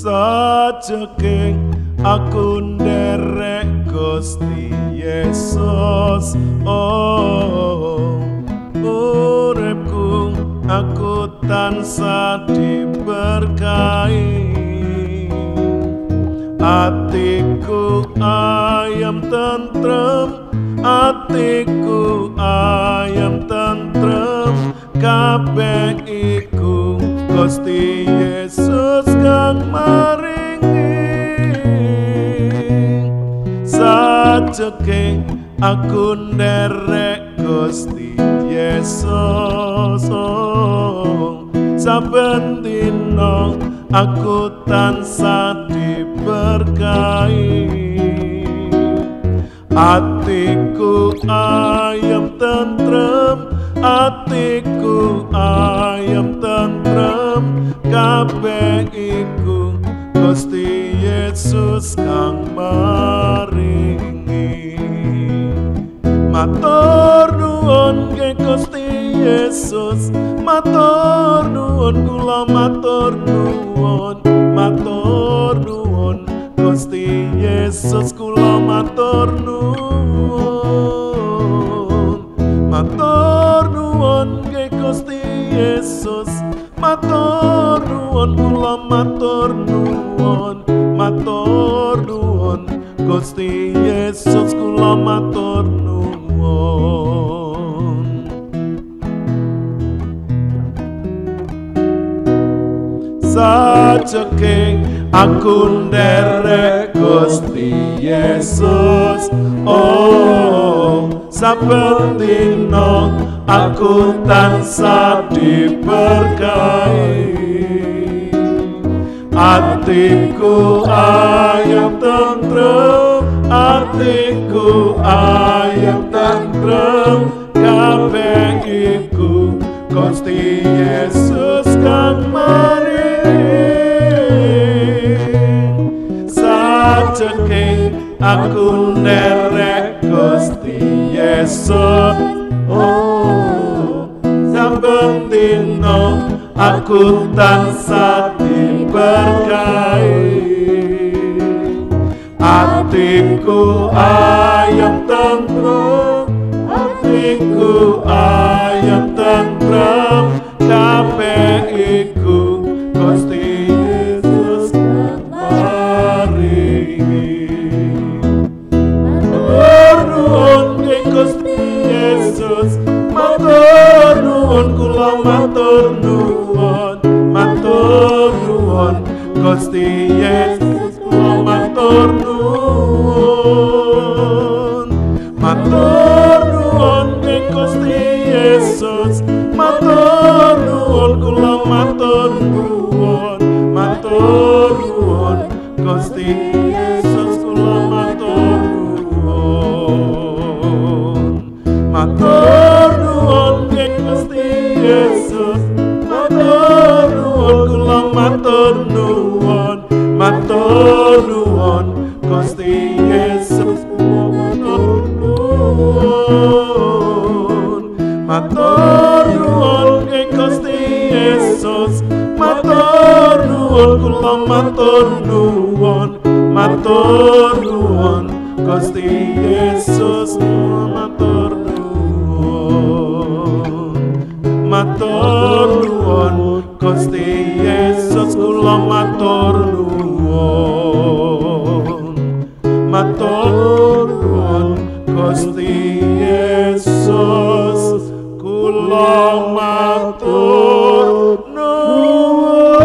sajeking aku nderek Gusti Yesus. Uripku aku tansah diberkahi, atiku ayam tentrem, atiku ayam tentrem, kabeh iku Gusti Yesus kang maringi. Sajeking aku nderek Gusti Yesus, saben dina aku tansah diberkahi, atiku ayam tentrem, atiku ayam tentrem, kabeh iku Gusti Yesus kang maringi. Matur nuwun nggih Gusti Yesus, matur nuwun kula matur nuwun, matur nuwun Gusti Yesus kula matur nuwun, matur nuwun nggih Gusti Yesus, matur nuwun kula matur nuwun, matur nuwun Gusti Yesus kula matur nuwun. Sajeking aku nderek Gusti Yesus, saben dina aku tansah diberkahi, atiku ayam tentrem, atiku ayam tentrem, kabeh iku Gusti Yesus kang maringi. Sajeking aku nderek Gusti Yesus, saben dina aku tansah diberkahi, atiku ayam tentrem, atiku ayam tentrem, kabeh iku Gusti Yesus kang maringi. Matur nuwun nggih Gusti Yesus, matur nuwun kula matur nuwun, matur nuwun Gusti Yesus kula matur nuwun, matur nuwun nggih Gusti Yesus, matur nuwun kula matur nuwun, matur nuwun Gusti Yesus kula matur nuwun, matur nuwun nggih Gusti Yesus, matur nuwun kula matur nuwun, matur nuwun Gusti Yesus kula matur nuwun, matur nuwun nggih Gusti Yesus, matur nuwun kula matur nuwun, matur nuwun Gusti Yesus kula matur nuwun, matur nuwun Gusti Yesus kula matur nuwun, matur nuwun Gusti Yesus kula matur nuwun.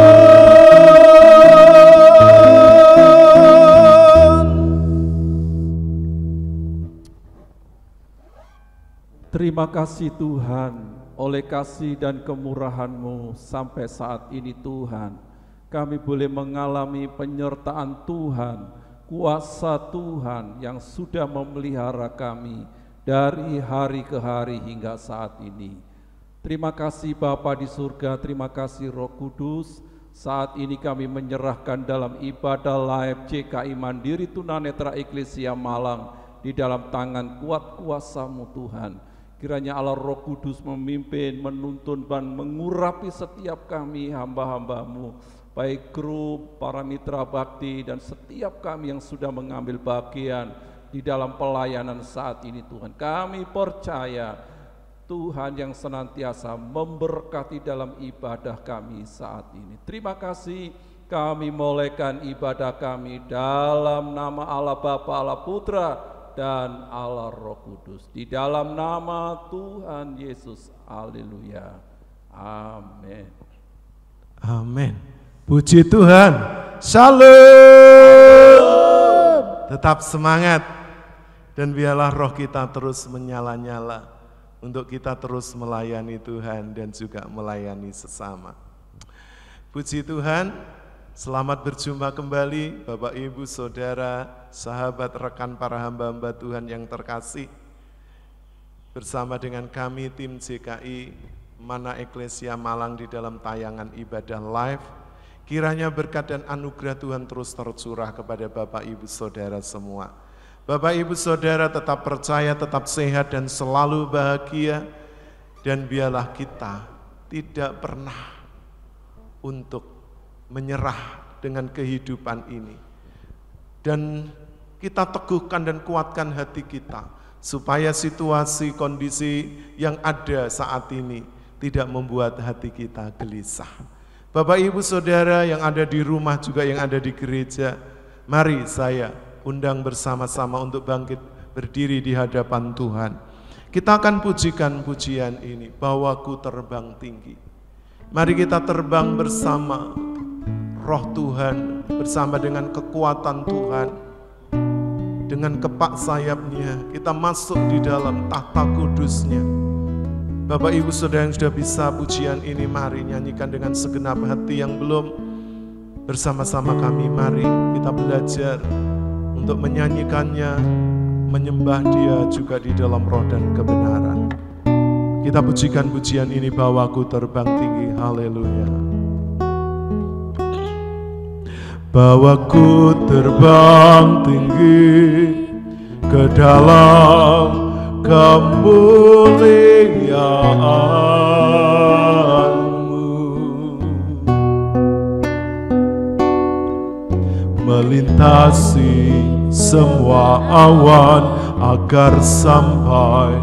Terima kasih Tuhan, oleh kasih dan kemurahan-Mu sampai saat ini Tuhan, kami boleh mengalami penyertaan Tuhan, kuasa Tuhan yang sudah memelihara kami dari hari ke hari hingga saat ini. Terima kasih Bapa di surga, terima kasih Roh Kudus. Saat ini kami menyerahkan dalam ibadah live CKI Mandiri Tunanetra Eklesia Malang di dalam tangan kuat kuasa-Mu Tuhan. Kiranya Allah Roh Kudus memimpin, menuntun, dan mengurapi setiap kami hamba-hambamu, baik grup, para mitra bakti, dan setiap kami yang sudah mengambil bagian di dalam pelayanan saat ini Tuhan. Kami percaya Tuhan yang senantiasa memberkati dalam ibadah kami saat ini. Terima kasih, kami mulaikan ibadah kami dalam nama Allah Bapa, Allah Putra, dan Allah Roh Kudus. Di dalam nama Tuhan Yesus. Haleluya. Amin. Amin. Puji Tuhan. Shalom. Tetap semangat. Dan biarlah roh kita terus menyala-nyala untuk kita terus melayani Tuhan dan juga melayani sesama. Puji Tuhan. Selamat berjumpa kembali Bapak Ibu Saudara, sahabat rekan para hamba-hamba Tuhan yang terkasih. Bersama dengan kami tim JKI Mana Eklesia Malang di dalam tayangan ibadah live. Kiranya berkat dan anugerah Tuhan terus tercurah kepada Bapak Ibu Saudara semua. Bapak Ibu Saudara tetap percaya, tetap sehat dan selalu bahagia. Dan biarlah kita tidak pernah untuk menyerah dengan kehidupan ini. Dan kita teguhkan dan kuatkan hati kita, supaya situasi, kondisi yang ada saat ini tidak membuat hati kita gelisah. Bapak Ibu Saudara yang ada di rumah juga yang ada di gereja, mari saya undang bersama-sama untuk bangkit berdiri di hadapan Tuhan. Kita akan pujikan pujian ini, Bawaku Terbang Tinggi. Mari kita terbang bersama Roh Tuhan, bersama dengan kekuatan Tuhan, dengan kepak sayapnya, kita masuk di dalam tahta kudusnya. Bapak Ibu Saudara yang sudah bisa pujian ini, mari nyanyikan dengan segenap hati. Yang belum, bersama-sama kami mari kita belajar untuk menyanyikannya, menyembah Dia juga di dalam roh dan kebenaran. Kita pujikan pujian ini, Bawaku Terbang Tinggi. Haleluya. Bawaku terbang tinggi ke dalam kemuliaan-Mu, melintasi semua awan agar sampai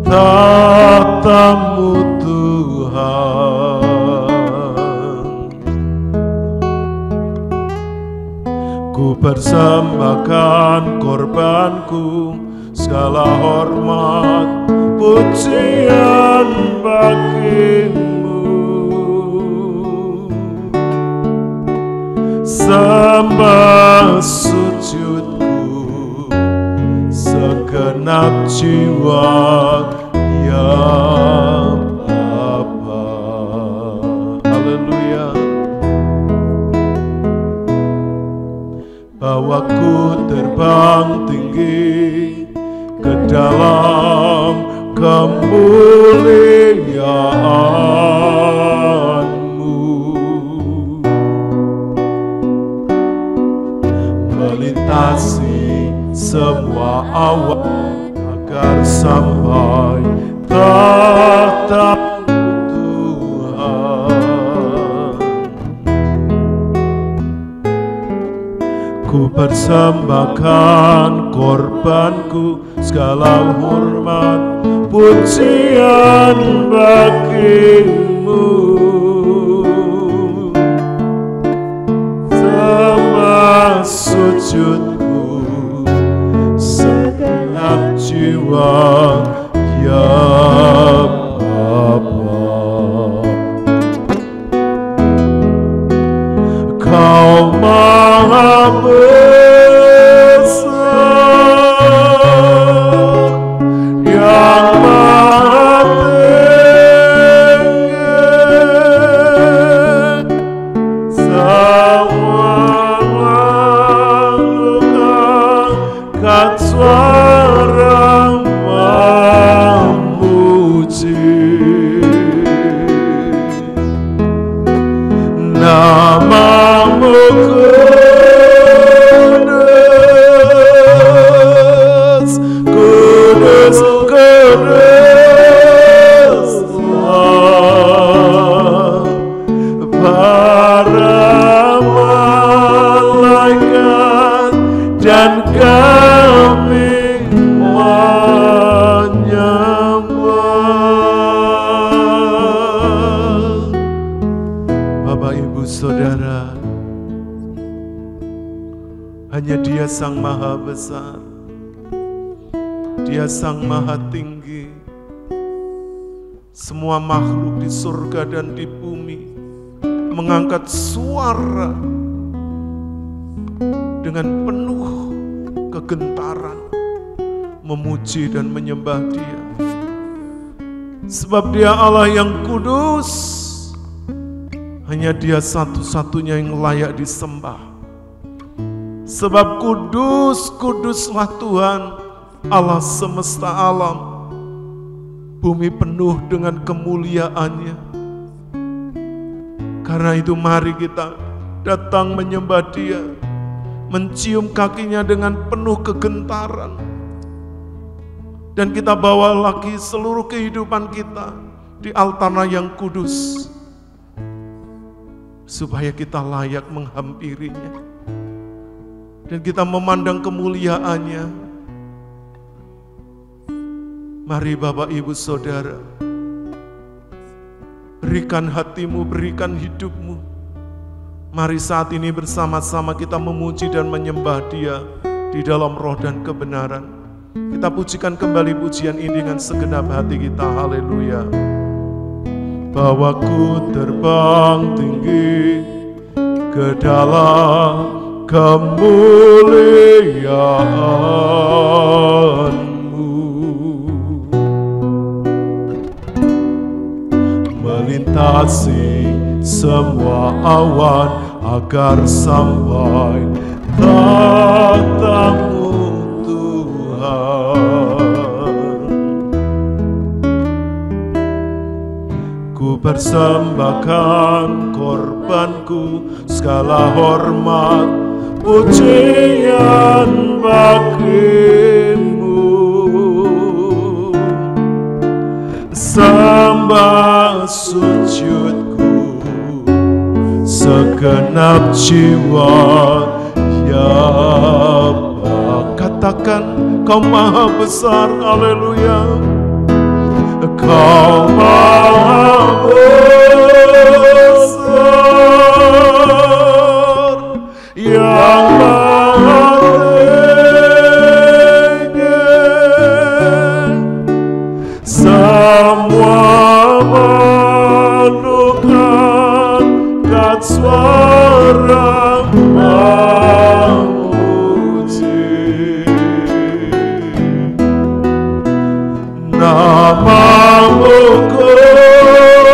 tahta-Mu Tuhan. Ku persembahkan korbanku, segala hormat pujian bagi-Mu. Sembah sujudku, segenap jiwa ya Bapa. Haleluya. Bawaku terbang tinggi ke dalam kemuliaan-Mu, melintasi semua awan agar sampai tahta Ku persembahkan korbanku, segala hormat pujian bagi-Mu. Sembah sujudku, segenap jiwa ya Bapa. Kau Maha besar, yang Maha tinggi, Ibu saudara, hanya Dia Sang Maha Besar, Dia Sang Maha Tinggi. Semua makhluk di surga dan di bumi mengangkat suara dengan penuh kegentaran, memuji dan menyembah Dia. Sebab Dia Allah yang kudus, hanya Dia satu-satunya yang layak disembah. Sebab kudus, kuduslah Tuhan Allah semesta alam. Bumi penuh dengan kemuliaan-Nya. Karena itu mari kita datang menyembah Dia, mencium kakinya dengan penuh kegentaran. Dan kita bawa lagi seluruh kehidupan kita di altar yang kudus, supaya kita layak menghampirinya. Dan kita memandang kemuliaan-Nya. Mari Bapak Ibu Saudara, berikan hatimu, berikan hidupmu. Mari saat ini bersama-sama kita memuji dan menyembah Dia di dalam roh dan kebenaran. Kita pujikan kembali pujian ini dengan segenap hati kita. Haleluya. Bahwa ku terbang tinggi ke dalam kemuliaan, melintasi semua awan agar sampai tatamu Tuhan. Ku persembahkan korbanku, segala hormat pujian bagimu. Sembah sujudku, segenap jiwa, ya Allah. Katakan Kau Maha Besar, haleluya. Kau Maha Besar, yang Maha semua makhluk angkat suara memuji nama-Mu kudus,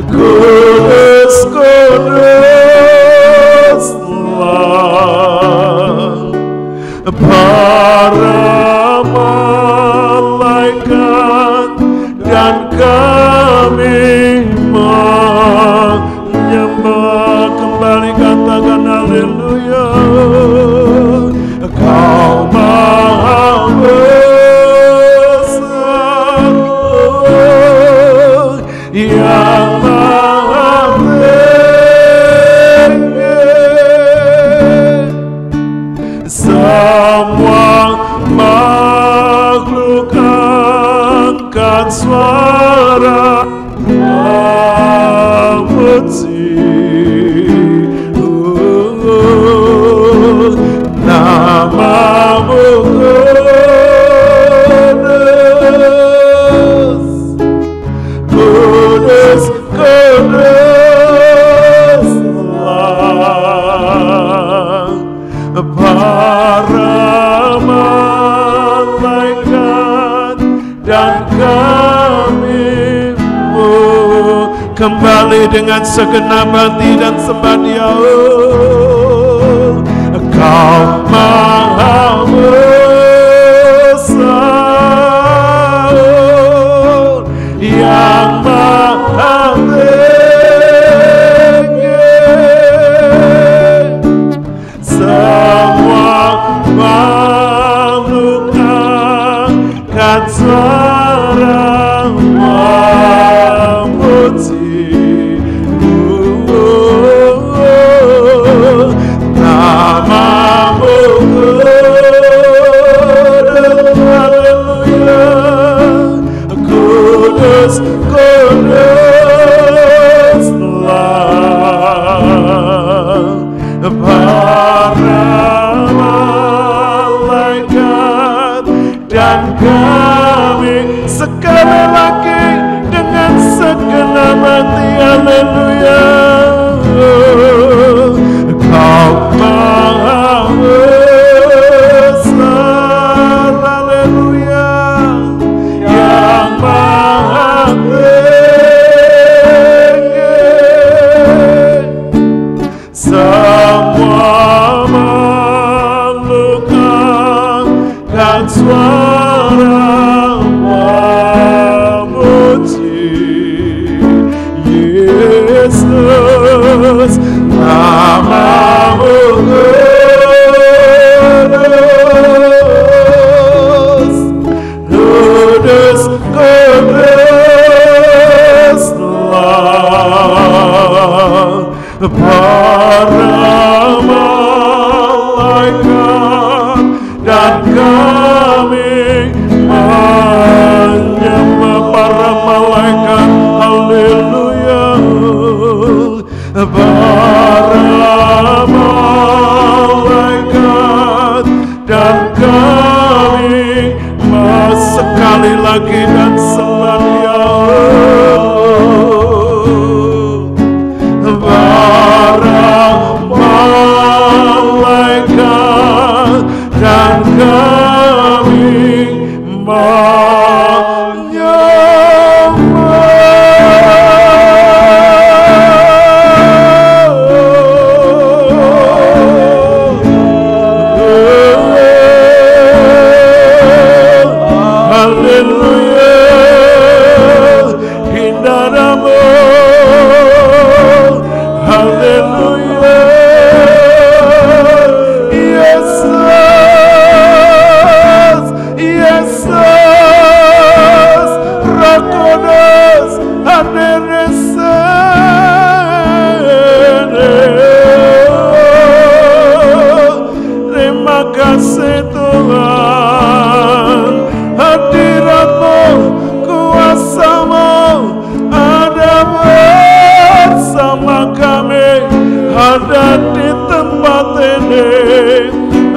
kudus, kuduslah. Para malaikat dan kami menyembah. Kembali katakan haleluya. Kau Maha Besar, yang Maha tinggi. Semua makhluk angkat suara memuji nama-Mu kudus, kudus, kuduslah. Para malaikat dan kami kembali dengan segenap hati dan sembah Dia. Kau Maha Besar, yang Maha tinggi. Semua makhluk angkat suara memuji nama-Mu kudus, kudus, kudus.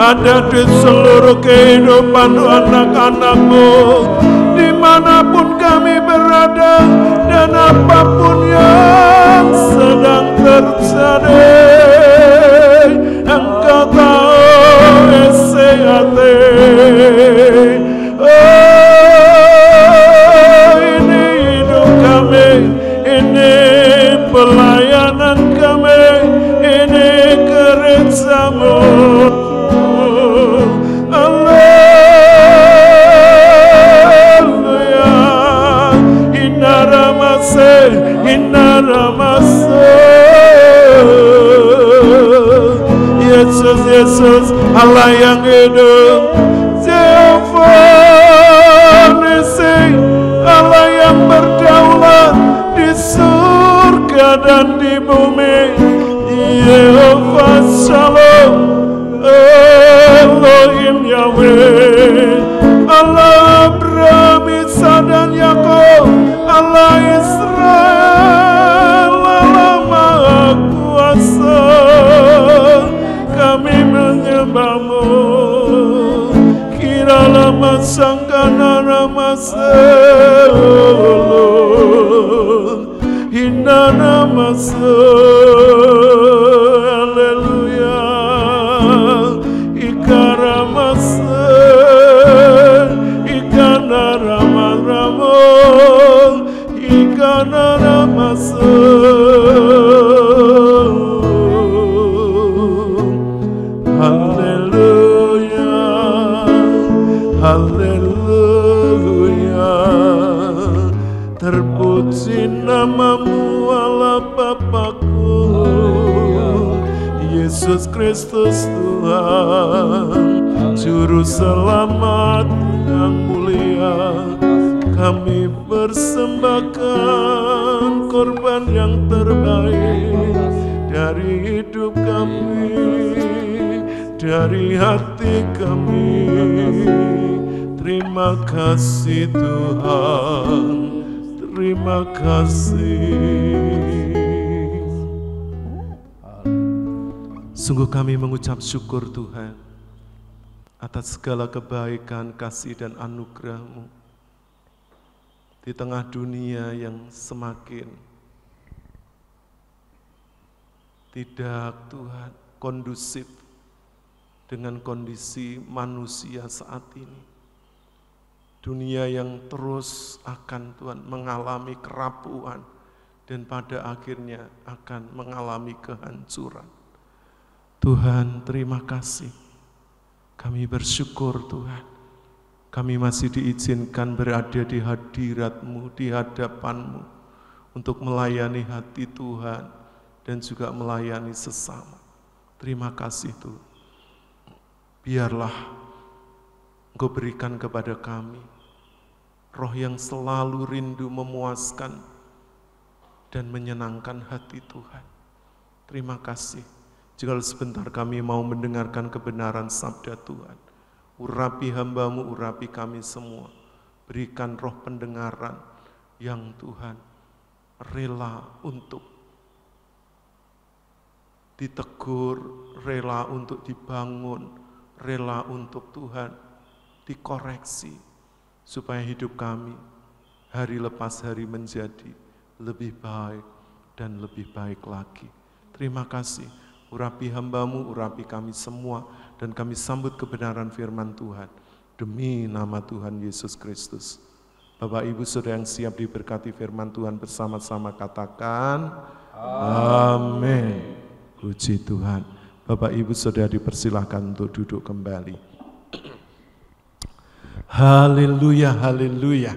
ada di seluruh kehidupan anak-anak-Mu, dimanapun kami berada dan apapun yang sedang terjadi. Engkau tahu isi hati. Ini hidup kami, ini pelayanan kami, ini gereja-Mu. Haleluya. Inaramase. Yesus, Yesus, Allah yang hidup, Jehovah Nissi, Allah yang berdaulat di surga dan di bumi, Jehovah Shalom, Elohim Yahweh, Allah Abraham, Isa dan Yakub, Allah Israel, Allah Maha Kuasa. Kami menyembah-Mu, kiralah masangkana namaselun, hina namaselun, haleluya, ikaramasen, ikanaramaramos, ikanaramasen. Haleluya, terpuji nama-Mu Allah Bapakku, Yesus Kristus Tuhan, Juru Selamat yang mulia. Kami persembahkan korban yang terbaik dari hidup kami, dari hati kami. Terima kasih Tuhan, terima kasih. Sungguh kami mengucap syukur Tuhan atas segala kebaikan, kasih dan anugerah-Mu di tengah dunia yang semakin tidak Tuhan kondusif dengan kondisi manusia saat ini. Dunia yang terus akan Tuhan mengalami kerapuhan dan pada akhirnya akan mengalami kehancuran. Tuhan, terima kasih. Kami bersyukur Tuhan. Kami masih diizinkan berada di hadirat-Mu, di hadapan-Mu untuk melayani hati Tuhan dan juga melayani sesama. Terima kasih Tuhan. Biarlah Engkau berikan kepada kami roh yang selalu rindu memuaskan dan menyenangkan hati Tuhan. Terima kasih. Jika sebentar kami mau mendengarkan kebenaran sabda Tuhan, urapi hamba-Mu, urapi kami semua. Berikan roh pendengaran yang Tuhan rela untuk ditegur, rela untuk dibangun, rela untuk Tuhan dikoreksi, supaya hidup kami hari lepas hari menjadi lebih baik dan lebih baik lagi. Terima kasih, urapi hamba-Mu, urapi kami semua, dan kami sambut kebenaran firman Tuhan, demi nama Tuhan Yesus Kristus. Bapak Ibu Saudara yang siap diberkati firman Tuhan bersama-sama katakan, amin. Puji Tuhan. Bapak Ibu Saudara dipersilahkan untuk duduk kembali. Haleluya, haleluya.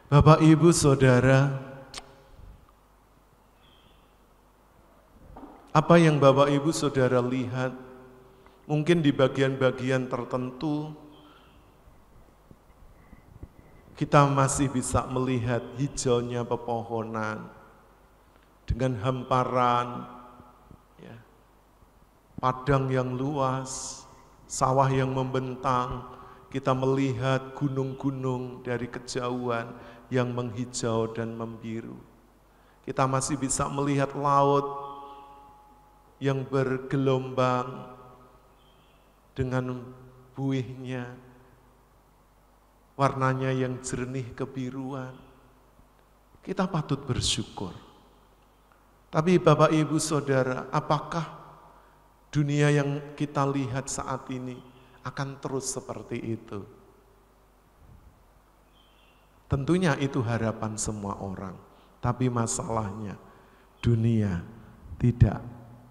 Bapak Ibu Saudara, apa yang Bapak Ibu Saudara lihat, mungkin di bagian-bagian tertentu kita masih bisa melihat hijaunya pepohonan dengan hamparan, ya, padang yang luas, sawah yang membentang. Kita melihat gunung-gunung dari kejauhan yang menghijau dan membiru. Kita masih bisa melihat laut yang bergelombang dengan buihnya, warnanya yang jernih kebiruan. Kita patut bersyukur. Tapi Bapak Ibu Saudara, apakah dunia yang kita lihat saat ini akan terus seperti itu? Tentunya itu harapan semua orang. Tapi masalahnya, dunia tidak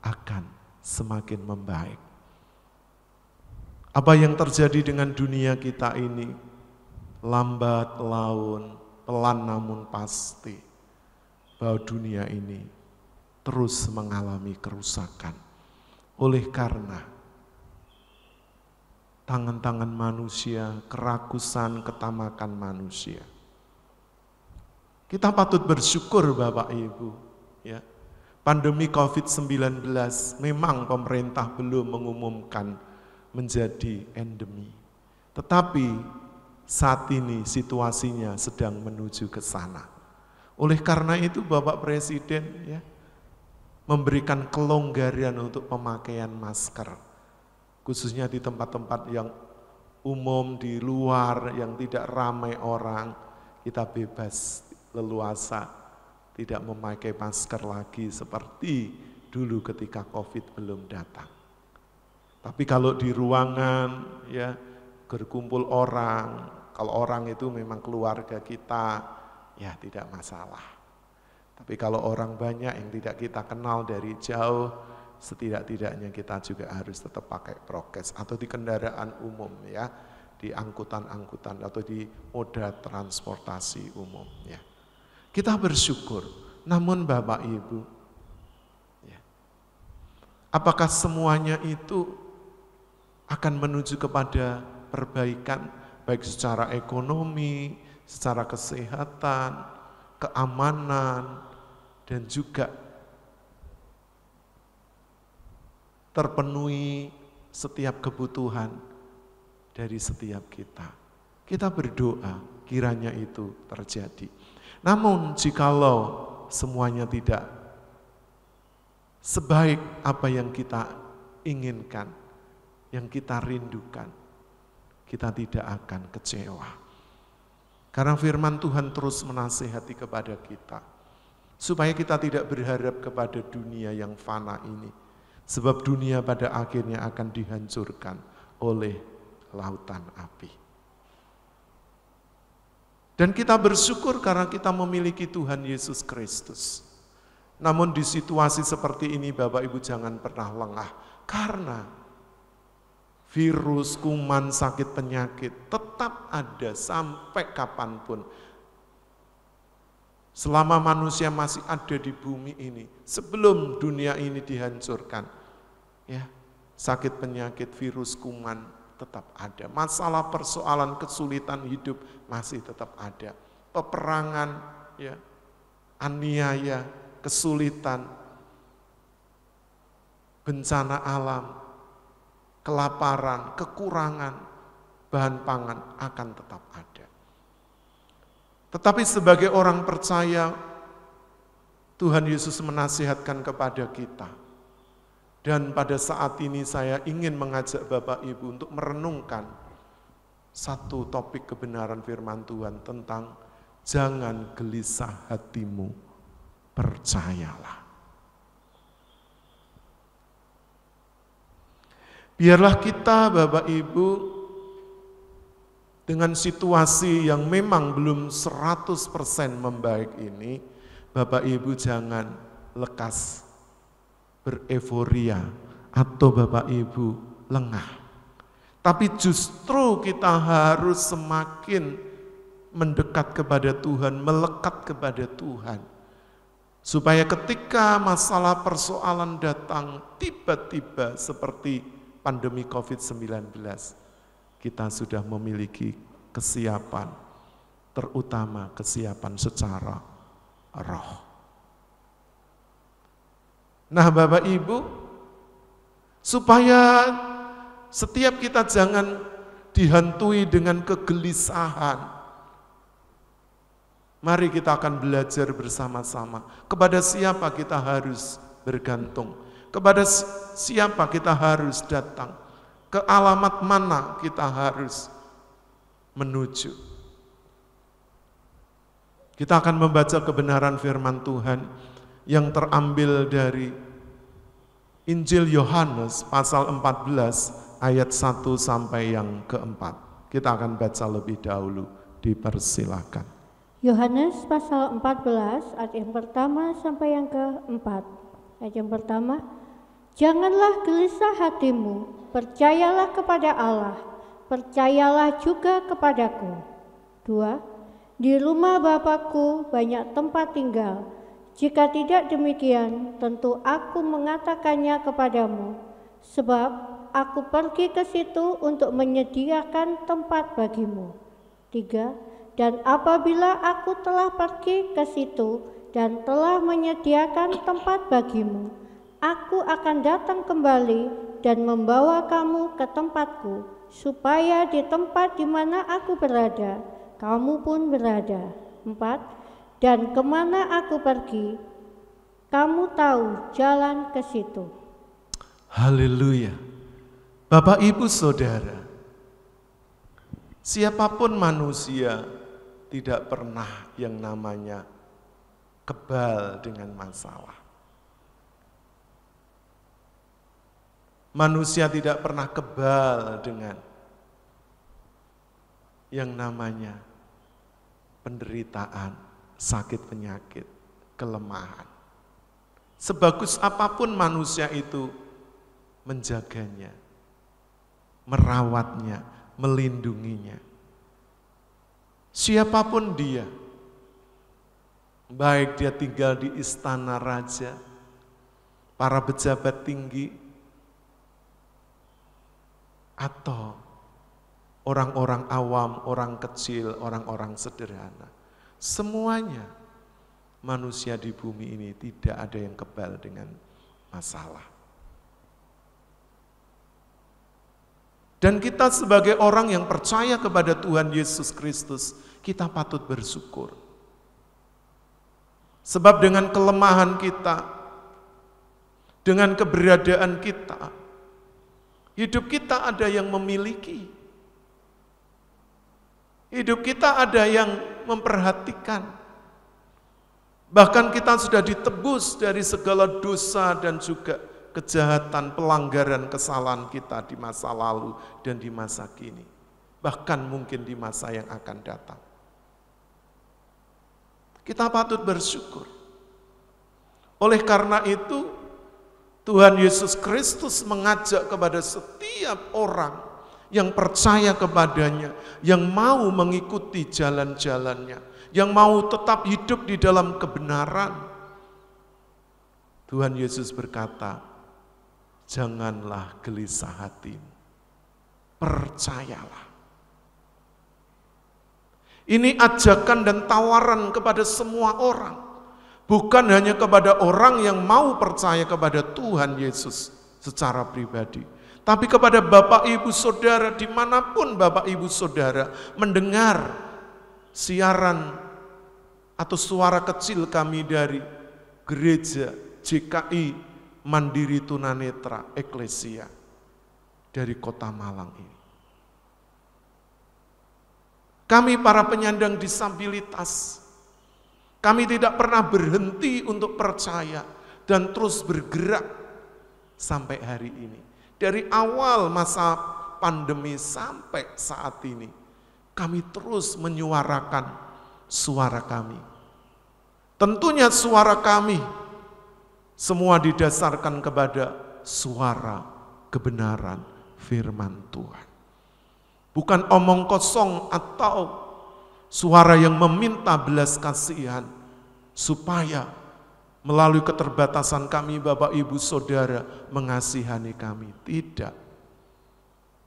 akan semakin membaik. Apa yang terjadi dengan dunia kita ini? Lambat laun, pelan namun pasti, bahwa dunia ini terus mengalami kerusakan. Oleh karena tangan-tangan manusia, kerakusan, ketamakan manusia. Kita patut bersyukur Bapak Ibu, ya. Pandemi COVID-19 memang pemerintah belum mengumumkan menjadi endemi. Tetapi saat ini situasinya sedang menuju ke sana. Oleh karena itu Bapak Presiden ya memberikan kelonggaran untuk pemakaian masker. Khususnya di tempat-tempat yang umum, di luar, yang tidak ramai orang, kita bebas leluasa, tidak memakai masker lagi seperti dulu ketika COVID belum datang. Tapi kalau di ruangan, ya berkumpul orang, kalau orang itu memang keluarga kita, ya tidak masalah. Tapi kalau orang banyak yang tidak kita kenal dari jauh, setidak-tidaknya kita juga harus tetap pakai prokes atau di kendaraan umum ya, di angkutan-angkutan atau di moda transportasi umum ya. Kita bersyukur, namun Bapak Ibu, ya, apakah semuanya itu akan menuju kepada perbaikan baik secara ekonomi, secara kesehatan, keamanan, dan juga terpenuhi setiap kebutuhan dari setiap kita. Kita berdoa kiranya itu terjadi. Namun jikalau semuanya tidak sebaik apa yang kita inginkan, yang kita rindukan, kita tidak akan kecewa. Karena firman Tuhan terus menasihati kepada kita, supaya kita tidak berharap kepada dunia yang fana ini. Sebab dunia pada akhirnya akan dihancurkan oleh lautan api. Dan kita bersyukur karena kita memiliki Tuhan Yesus Kristus. Namun di situasi seperti ini Bapak Ibu jangan pernah lengah. Karena virus, kuman, sakit, penyakit tetap ada sampai kapanpun. Selama manusia masih ada di bumi ini, sebelum dunia ini dihancurkan, ya, sakit, penyakit, virus, kuman tetap ada. Masalah, persoalan, kesulitan hidup masih tetap ada. Peperangan, ya, aniaya, kesulitan, bencana alam, kelaparan, kekurangan bahan pangan akan tetap ada. Tetapi sebagai orang percaya, Tuhan Yesus menasihatkan kepada kita. Dan pada saat ini saya ingin mengajak Bapak Ibu untuk merenungkan satu topik kebenaran firman Tuhan tentang jangan gelisah hatimu, percayalah. Biarlah kita Bapak Ibu dengan situasi yang memang belum 100% membaik ini, Bapak Ibu jangan lekas bereforia atau Bapak Ibu lengah. Tapi justru kita harus semakin mendekat kepada Tuhan, melekat kepada Tuhan. Supaya ketika masalah persoalan datang tiba-tiba seperti pandemi COVID-19, kita sudah memiliki kesiapan, terutama kesiapan secara roh. Nah Bapak Ibu, supaya setiap kita jangan dihantui dengan kegelisahan, mari kita akan belajar bersama-sama kepada siapa kita harus bergantung, kepada siapa kita harus datang, ke alamat mana kita harus menuju. Kita akan membaca kebenaran firman Tuhan yang terambil dari Injil Yohanes pasal 14 ayat 1 sampai yang keempat. Kita akan baca lebih dahulu, dipersilakan. Yohanes pasal 14 ayat yang pertama sampai yang keempat. Ayat yang pertama, janganlah gelisah hatimu, percayalah kepada Allah, percayalah juga kepadaku. 2. Di rumah Bapakku banyak tempat tinggal. Jika tidak demikian, tentu aku mengatakannya kepadamu, sebab aku pergi ke situ untuk menyediakan tempat bagimu. 3. Dan apabila aku telah pergi ke situ dan telah menyediakan tempat bagimu, aku akan datang kembali dan membawa kamu ke tempatku, supaya di tempat di mana aku berada, kamu pun berada. 4. Dan kemana aku pergi, kamu tahu jalan ke situ. Haleluya. Bapak, Ibu, Saudara, siapapun manusia tidak pernah yang namanya kebal dengan masalah. Manusia tidak pernah kebal dengan yang namanya penderitaan, sakit penyakit, kelemahan. Sebagus apapun manusia itu menjaganya, merawatnya, melindunginya. Siapapun dia, baik dia tinggal di istana raja, para pejabat tinggi, atau orang-orang awam, orang kecil, orang-orang sederhana. Semuanya manusia di bumi ini tidak ada yang kebal dengan masalah. Dan kita sebagai orang yang percaya kepada Tuhan Yesus Kristus, kita patut bersyukur. Sebab dengan kelemahan kita, dengan keberadaan kita, hidup kita ada yang memiliki. Hidup kita ada yang memperhatikan. Bahkan kita sudah ditebus dari segala dosa dan juga kejahatan, pelanggaran, kesalahan kita di masa lalu dan di masa kini. Bahkan mungkin di masa yang akan datang. Kita patut bersyukur. Oleh karena itu, Tuhan Yesus Kristus mengajak kepada setiap orang yang percaya kepadanya, yang mau mengikuti jalan-jalannya, yang mau tetap hidup di dalam kebenaran. Tuhan Yesus berkata, janganlah gelisah hatimu, percayalah. Ini ajakan dan tawaran kepada semua orang, bukan hanya kepada orang yang mau percaya kepada Tuhan Yesus secara pribadi, tapi kepada Bapak Ibu Saudara, dimanapun Bapak Ibu Saudara mendengar siaran atau suara kecil kami dari gereja JKI Mandiri Tunanetra Eklesia dari Kota Malang ini. Kami para penyandang disabilitas, kami tidak pernah berhenti untuk percaya dan terus bergerak sampai hari ini. Dari awal masa pandemi sampai saat ini, kami terus menyuarakan suara kami. Tentunya suara kami semua didasarkan kepada suara kebenaran firman Tuhan. Bukan omong kosong atau suara yang meminta belas kasihan supaya melalui keterbatasan kami, Bapak, Ibu, Saudara, mengasihani kami. Tidak.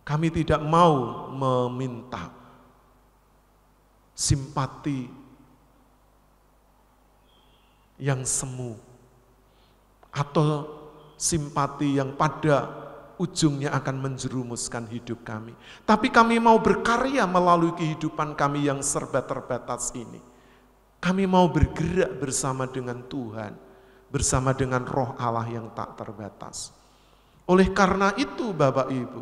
Kami tidak mau meminta simpati yang semu atau simpati yang pada ujungnya akan menjerumuskan hidup kami. Tapi kami mau berkarya melalui kehidupan kami yang serba terbatas ini. Kami mau bergerak bersama dengan Tuhan, bersama dengan Roh Allah yang tak terbatas. Oleh karena itu, Bapak Ibu,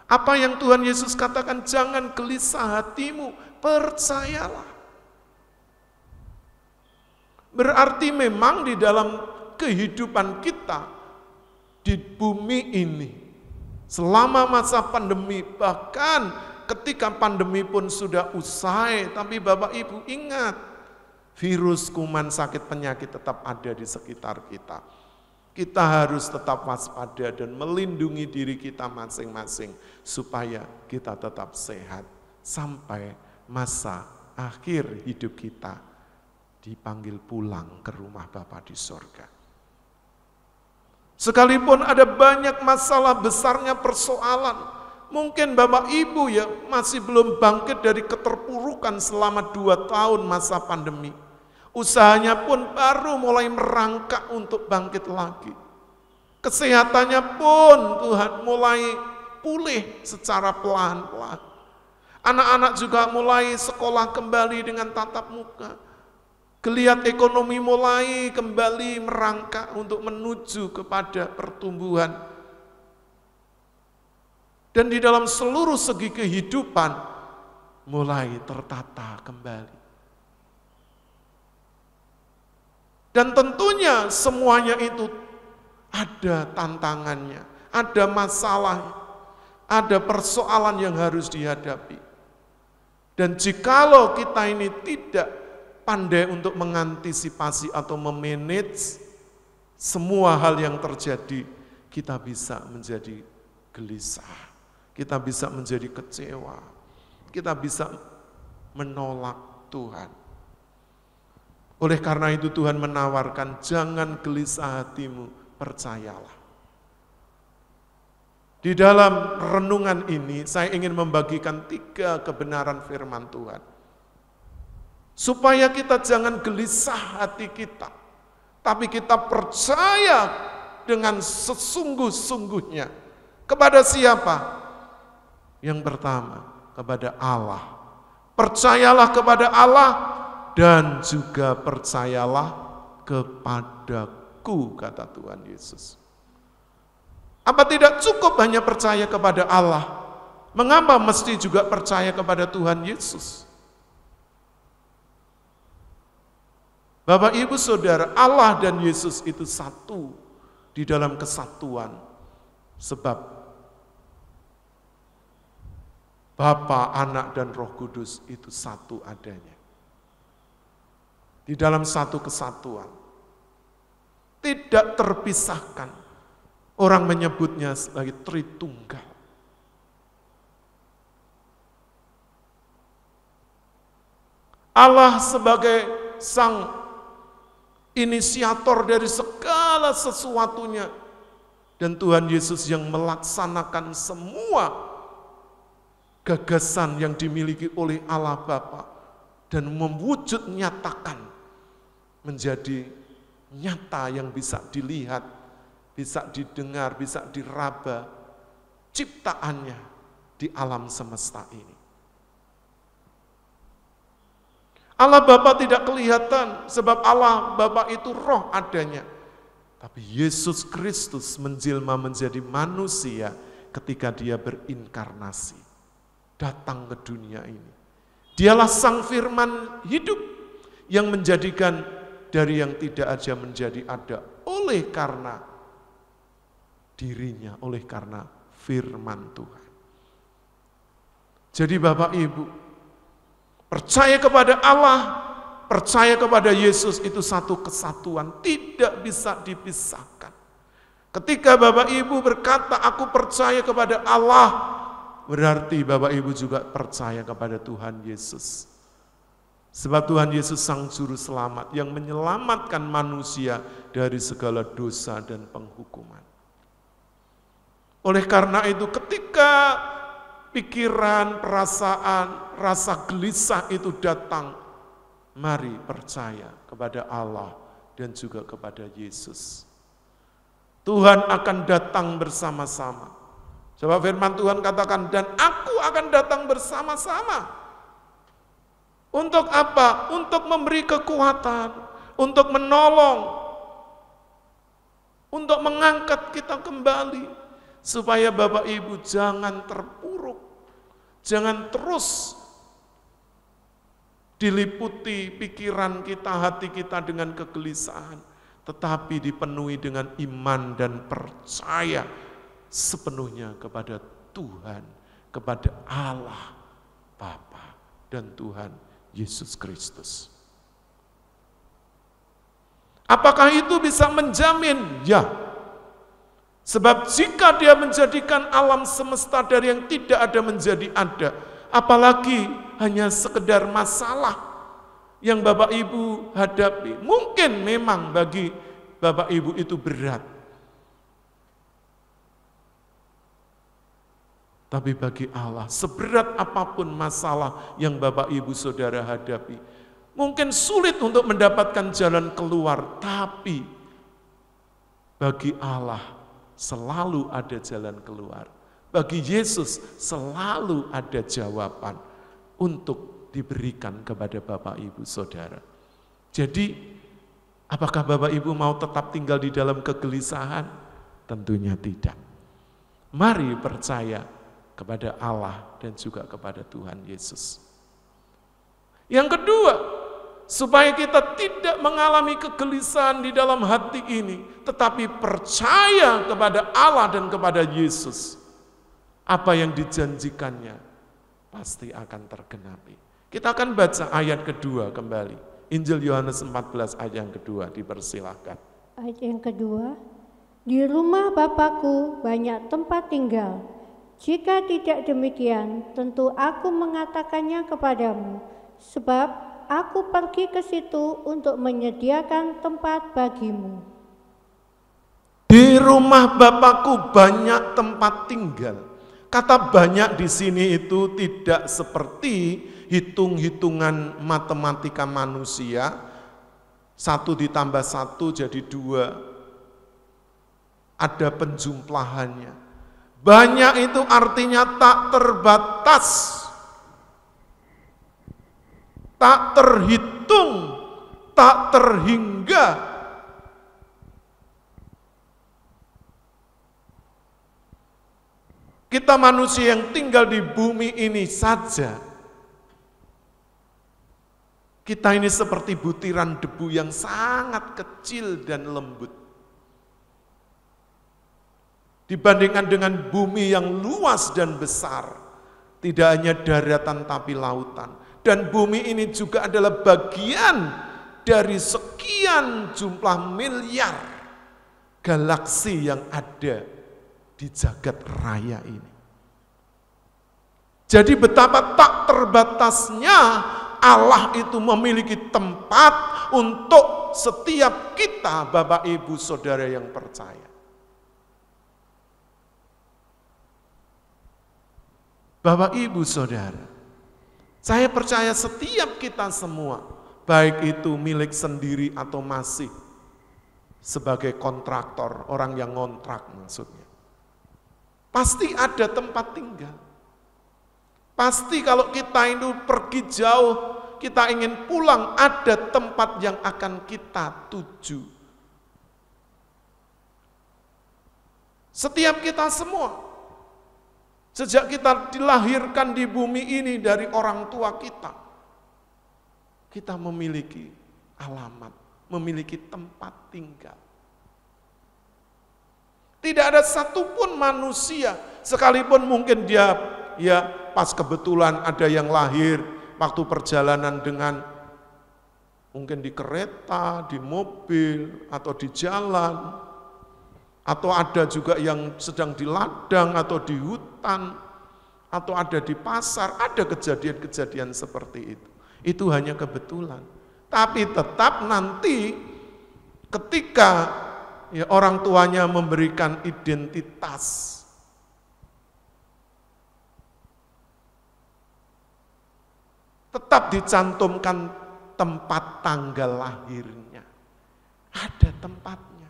Apa yang Tuhan Yesus katakan, jangan gelisah hatimu, percayalah. Berarti memang di dalam kehidupan kita di bumi ini, selama masa pandemi, bahkan ketika pandemi pun sudah usai, tapi Bapak Ibu ingat, virus, kuman, sakit, penyakit tetap ada di sekitar kita. Kita harus tetap waspada dan melindungi diri kita masing-masing supaya kita tetap sehat sampai masa akhir hidup kita dipanggil pulang ke rumah Bapa di sorga. Sekalipun ada banyak masalah besarnya persoalan, mungkin Bapak Ibu ya masih belum bangkit dari keterpurukan selama 2 tahun masa pandemi. Usahanya pun baru mulai merangkak untuk bangkit lagi. Kesehatannya pun Tuhan mulai pulih secara pelan-pelan. Anak-anak juga mulai sekolah kembali dengan tatap muka. Geliat ekonomi mulai kembali merangkak untuk menuju kepada pertumbuhan. Dan di dalam seluruh segi kehidupan mulai tertata kembali. Dan tentunya semuanya itu ada tantangannya, ada masalah, ada persoalan yang harus dihadapi. Dan jikalau kita ini tidak pandai untuk mengantisipasi atau memanage semua hal yang terjadi, kita bisa menjadi gelisah, kita bisa menjadi kecewa, kita bisa menolak Tuhan. Oleh karena itu Tuhan menawarkan, jangan gelisah hatimu, percayalah. Di dalam renungan ini saya ingin membagikan 3 kebenaran firman Tuhan. Supaya kita jangan gelisah hati kita, tapi kita percaya dengan sesungguh-sungguhnya. Kepada siapa? Yang pertama, kepada Allah. Percayalah kepada Allah, dan juga percayalah kepadaku, kata Tuhan Yesus. Apa tidak cukup hanya percaya kepada Allah? Mengapa mesti juga percaya kepada Tuhan Yesus? Bapak, Ibu, Saudara, Allah dan Yesus itu satu di dalam kesatuan. Sebab Bapa, Anak, dan Roh Kudus itu satu adanya. Di dalam satu kesatuan. Tidak terpisahkan. Orang menyebutnya sebagai Tritunggal. Allah sebagai sang inisiator dari segala sesuatunya. Dan Tuhan Yesus yang melaksanakan semua gagasan yang dimiliki oleh Allah Bapa dan mewujud nyatakan menjadi nyata yang bisa dilihat, bisa didengar, bisa diraba ciptaannya di alam semesta ini. Allah Bapa tidak kelihatan sebab Allah Bapa itu roh adanya. Tapi Yesus Kristus menjelma menjadi manusia ketika dia berinkarnasi, datang ke dunia ini. Dialah sang firman hidup yang menjadikan dari yang tidak ada menjadi ada oleh karena dirinya, oleh karena firman Tuhan. Jadi Bapak Ibu, percaya kepada Allah, percaya kepada Yesus itu satu kesatuan, tidak bisa dipisahkan. Ketika Bapak Ibu berkata, aku percaya kepada Allah, berarti Bapak Ibu juga percaya kepada Tuhan Yesus. Sebab Tuhan Yesus sang juru selamat yang menyelamatkan manusia dari segala dosa dan penghukuman. Oleh karena itu ketika pikiran, perasaan, rasa gelisah itu datang, mari percaya kepada Allah dan juga kepada Yesus. Tuhan akan datang bersama-sama. Coba firman Tuhan katakan, dan aku akan datang bersama-sama. Untuk apa? Untuk memberi kekuatan, untuk menolong, untuk mengangkat kita kembali. supaya Bapak Ibu jangan terpuruk, jangan terus diliputi pikiran kita, hati kita dengan kegelisahan, tetapi dipenuhi dengan iman dan percaya sepenuhnya kepada Tuhan, kepada Allah Bapa dan Tuhan Yesus Kristus. Apakah itu bisa menjamin? Ya. Sebab jika Dia menjadikan alam semesta dari yang tidak ada menjadi ada, apalagi hanya sekedar masalah yang Bapak Ibu hadapi, mungkin memang bagi Bapak Ibu itu berat. Tapi bagi Allah, seberat apapun masalah yang Bapak Ibu Saudara hadapi, mungkin sulit untuk mendapatkan jalan keluar, tapi bagi Allah selalu ada jalan keluar. Bagi Yesus selalu ada jawaban untuk diberikan kepada Bapak Ibu Saudara. Jadi, apakah Bapak Ibu mau tetap tinggal di dalam kegelisahan? Tentunya tidak. Mari percaya kepada Allah dan juga kepada Tuhan Yesus. Yang kedua, supaya kita tidak mengalami kegelisahan di dalam hati ini, tetapi percaya kepada Allah dan kepada Yesus. Apa yang dijanjikannya pasti akan tergenapi. Kita akan baca ayat kedua kembali. Injil Yohanes 14 ayat yang kedua, dipersilahkan. Ayat yang kedua, di rumah Bapakku banyak tempat tinggal. Jika tidak demikian, tentu aku mengatakannya kepadamu, sebab aku pergi ke situ untuk menyediakan tempat bagimu. Di rumah Bapakku banyak tempat tinggal. Kata banyak di sini itu tidak seperti hitung-hitungan matematika manusia, 1 ditambah 1 jadi 2. Ada penjumlahannya. Banyak itu artinya tak terbatas, tak terhitung, tak terhingga. Kita manusia yang tinggal di bumi ini saja, kita ini seperti butiran debu yang sangat kecil dan lembut. Dibandingkan dengan bumi yang luas dan besar, tidak hanya daratan tapi lautan. Dan bumi ini juga adalah bagian dari sekian jumlah miliar galaksi yang ada di jagat raya ini. Jadi betapa tak terbatasnya Allah itu memiliki tempat untuk setiap kita, Bapak Ibu Saudara yang percaya. Bapak Ibu Saudara, saya percaya setiap kita semua, baik itu milik sendiri atau masih sebagai kontraktor, orang yang ngontrak maksudnya, pasti ada tempat tinggal. Pasti kalau kita itu pergi jauh, kita ingin pulang, ada tempat yang akan kita tuju. Setiap kita semua, sejak kita dilahirkan di bumi ini dari orang tua kita memiliki alamat, memiliki tempat tinggal. Tidak ada satupun manusia, sekalipun mungkin dia pas kebetulan ada yang lahir waktu perjalanan dengan mungkin di kereta, di mobil, atau di jalan, atau ada juga yang sedang di ladang atau di hutan, atau ada di pasar, ada kejadian-kejadian seperti itu. Itu hanya kebetulan. Tapi tetap nanti ketika orang tuanya memberikan identitas, tetap dicantumkan tempat tanggal lahirnya. Ada tempatnya.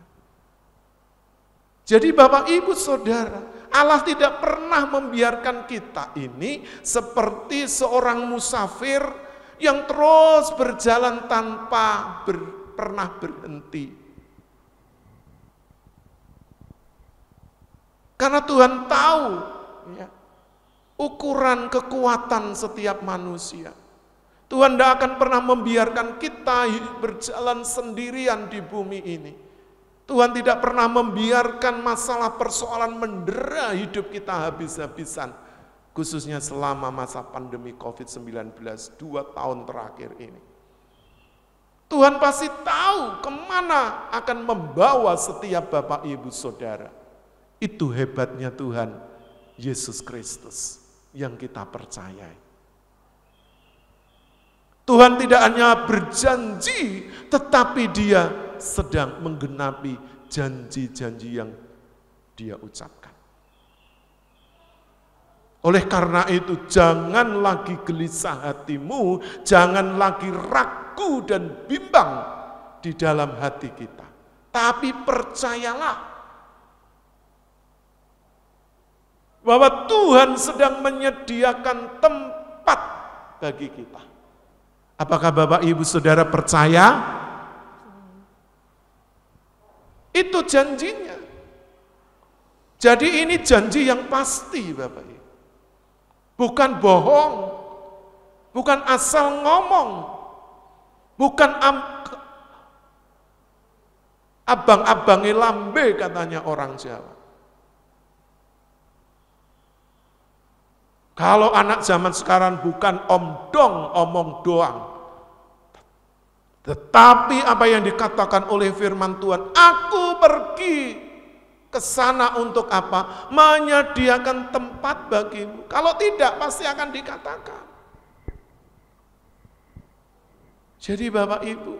Jadi Bapak Ibu Saudara, Allah tidak pernah membiarkan kita ini seperti seorang musafir yang terus berjalan tanpa pernah berhenti. Karena Tuhan tahu ya, ukuran kekuatan setiap manusia. Tuhan tidak akan pernah membiarkan kita berjalan sendirian di bumi ini. Tuhan tidak pernah membiarkan masalah persoalan mendera hidup kita habis-habisan. Khususnya selama masa pandemi COVID-19 2 tahun terakhir ini. Tuhan pasti tahu kemana akan membawa setiap Bapak Ibu Saudara. Itu hebatnya Tuhan Yesus Kristus yang kita percayai. Tuhan tidak hanya berjanji, tetapi Dia sedang menggenapi janji-janji yang Dia ucapkan. Oleh karena itu, jangan lagi gelisah hatimu, jangan lagi ragu dan bimbang di dalam hati kita. Tapi percayalah bahwa Tuhan sedang menyediakan tempat bagi kita. Apakah Bapak Ibu Saudara percaya? Itu janjinya. Jadi ini janji yang pasti Bapak Ibu. Bukan bohong, bukan asal ngomong, bukan abang-abangi lambe katanya orang Jawa. Kalau anak zaman sekarang bukan omdong, omong doang. Tetapi apa yang dikatakan oleh firman Tuhan, aku pergi ke sana untuk apa? Menyediakan tempat bagimu. Kalau tidak, pasti akan dikatakan. Jadi Bapak Ibu,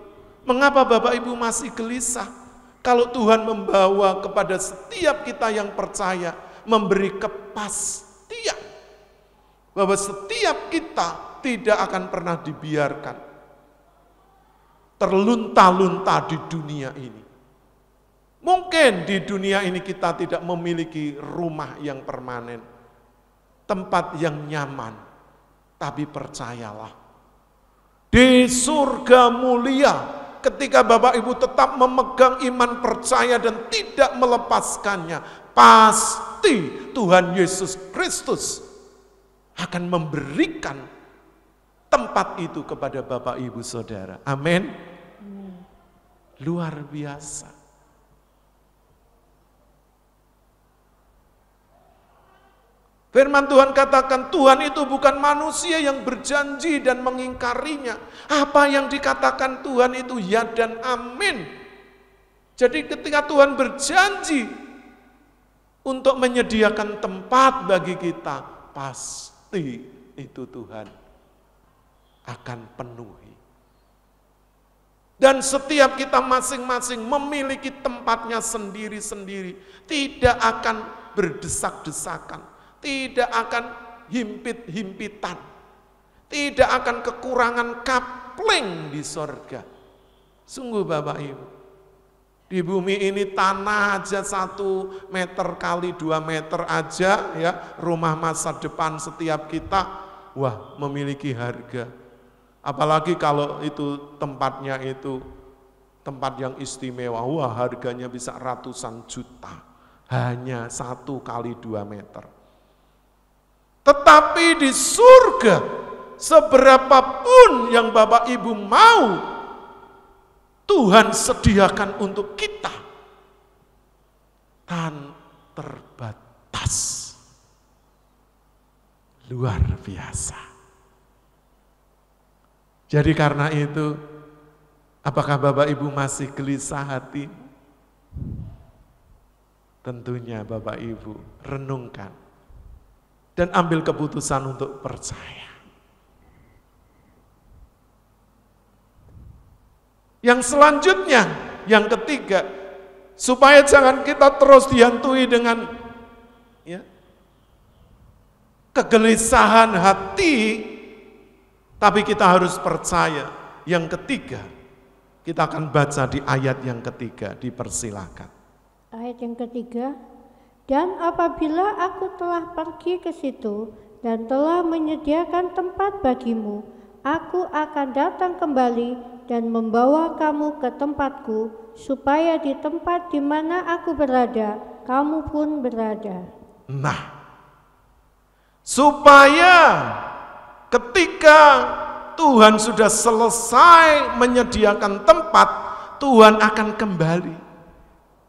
mengapa Bapak Ibu masih gelisah? Kalau Tuhan membawa kepada setiap kita yang percaya, memberi kepastian bahwa setiap kita tidak akan pernah dibiarkan terlunta-lunta di dunia ini. Mungkin di dunia ini kita tidak memiliki rumah yang permanen, tempat yang nyaman, tapi percayalah, di surga mulia ketika Bapak Ibu tetap memegang iman percaya dan tidak melepaskannya, pasti Tuhan Yesus Kristus akan memberikan tempat itu kepada Bapak Ibu Saudara. Amin. Luar biasa. Firman Tuhan katakan Tuhan itu bukan manusia yang berjanji dan mengingkarinya. Apa yang dikatakan Tuhan itu ya dan amin. Jadi ketika Tuhan berjanji untuk menyediakan tempat bagi kita, pasti itu Tuhan akan penuhi. Dan setiap kita masing-masing memiliki tempatnya sendiri-sendiri. Tidak akan berdesak-desakan. Tidak akan himpit-himpitan. Tidak akan kekurangan kapling di sorga. Sungguh Bapak Ibu, di bumi ini tanah aja 1 meter kali 2 meter aja ya, rumah masa depan setiap kita, wah memiliki harga. Apalagi kalau itu tempatnya itu tempat yang istimewa, wah harganya bisa ratusan juta. Hanya 1 kali 2 meter. Tetapi di surga, seberapapun yang Bapak Ibu mau, Tuhan sediakan untuk kita tan terbatas. Luar biasa. Jadi karena itu, apakah Bapak Ibu masih gelisah hati? Tentunya Bapak Ibu renungkan dan ambil keputusan untuk percaya. Yang selanjutnya, yang ketiga, supaya jangan kita terus dihantui dengan ya, kegelisahan hati, tapi kita harus percaya. Yang ketiga, kita akan baca di ayat yang ketiga, dipersilakan. Ayat yang ketiga, dan apabila aku telah pergi ke situ dan telah menyediakan tempat bagimu, aku akan datang kembali dan membawa kamu ke tempatku, supaya di tempat di mana aku berada, kamu pun berada. Nah, supaya ketika Tuhan sudah selesai menyediakan tempat, Tuhan akan kembali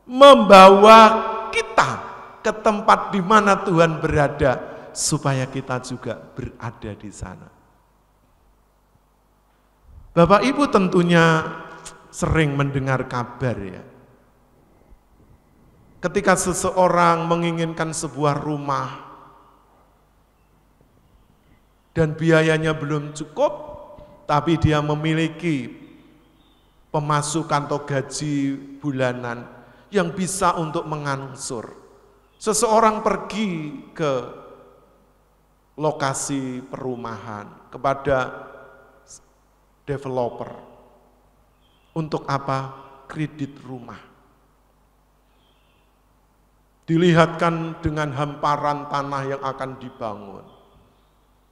membawa kita ke tempat di mana Tuhan berada, supaya kita juga berada di sana. Bapak Ibu tentunya sering mendengar kabar ya, ketika seseorang menginginkan sebuah rumah dan biayanya belum cukup, tapi dia memiliki pemasukan atau gaji bulanan yang bisa untuk mengangsur. Seseorang pergi ke lokasi perumahan kepada developer. Untuk apa? Kredit rumah. Dilihatkan dengan hamparan tanah yang akan dibangun.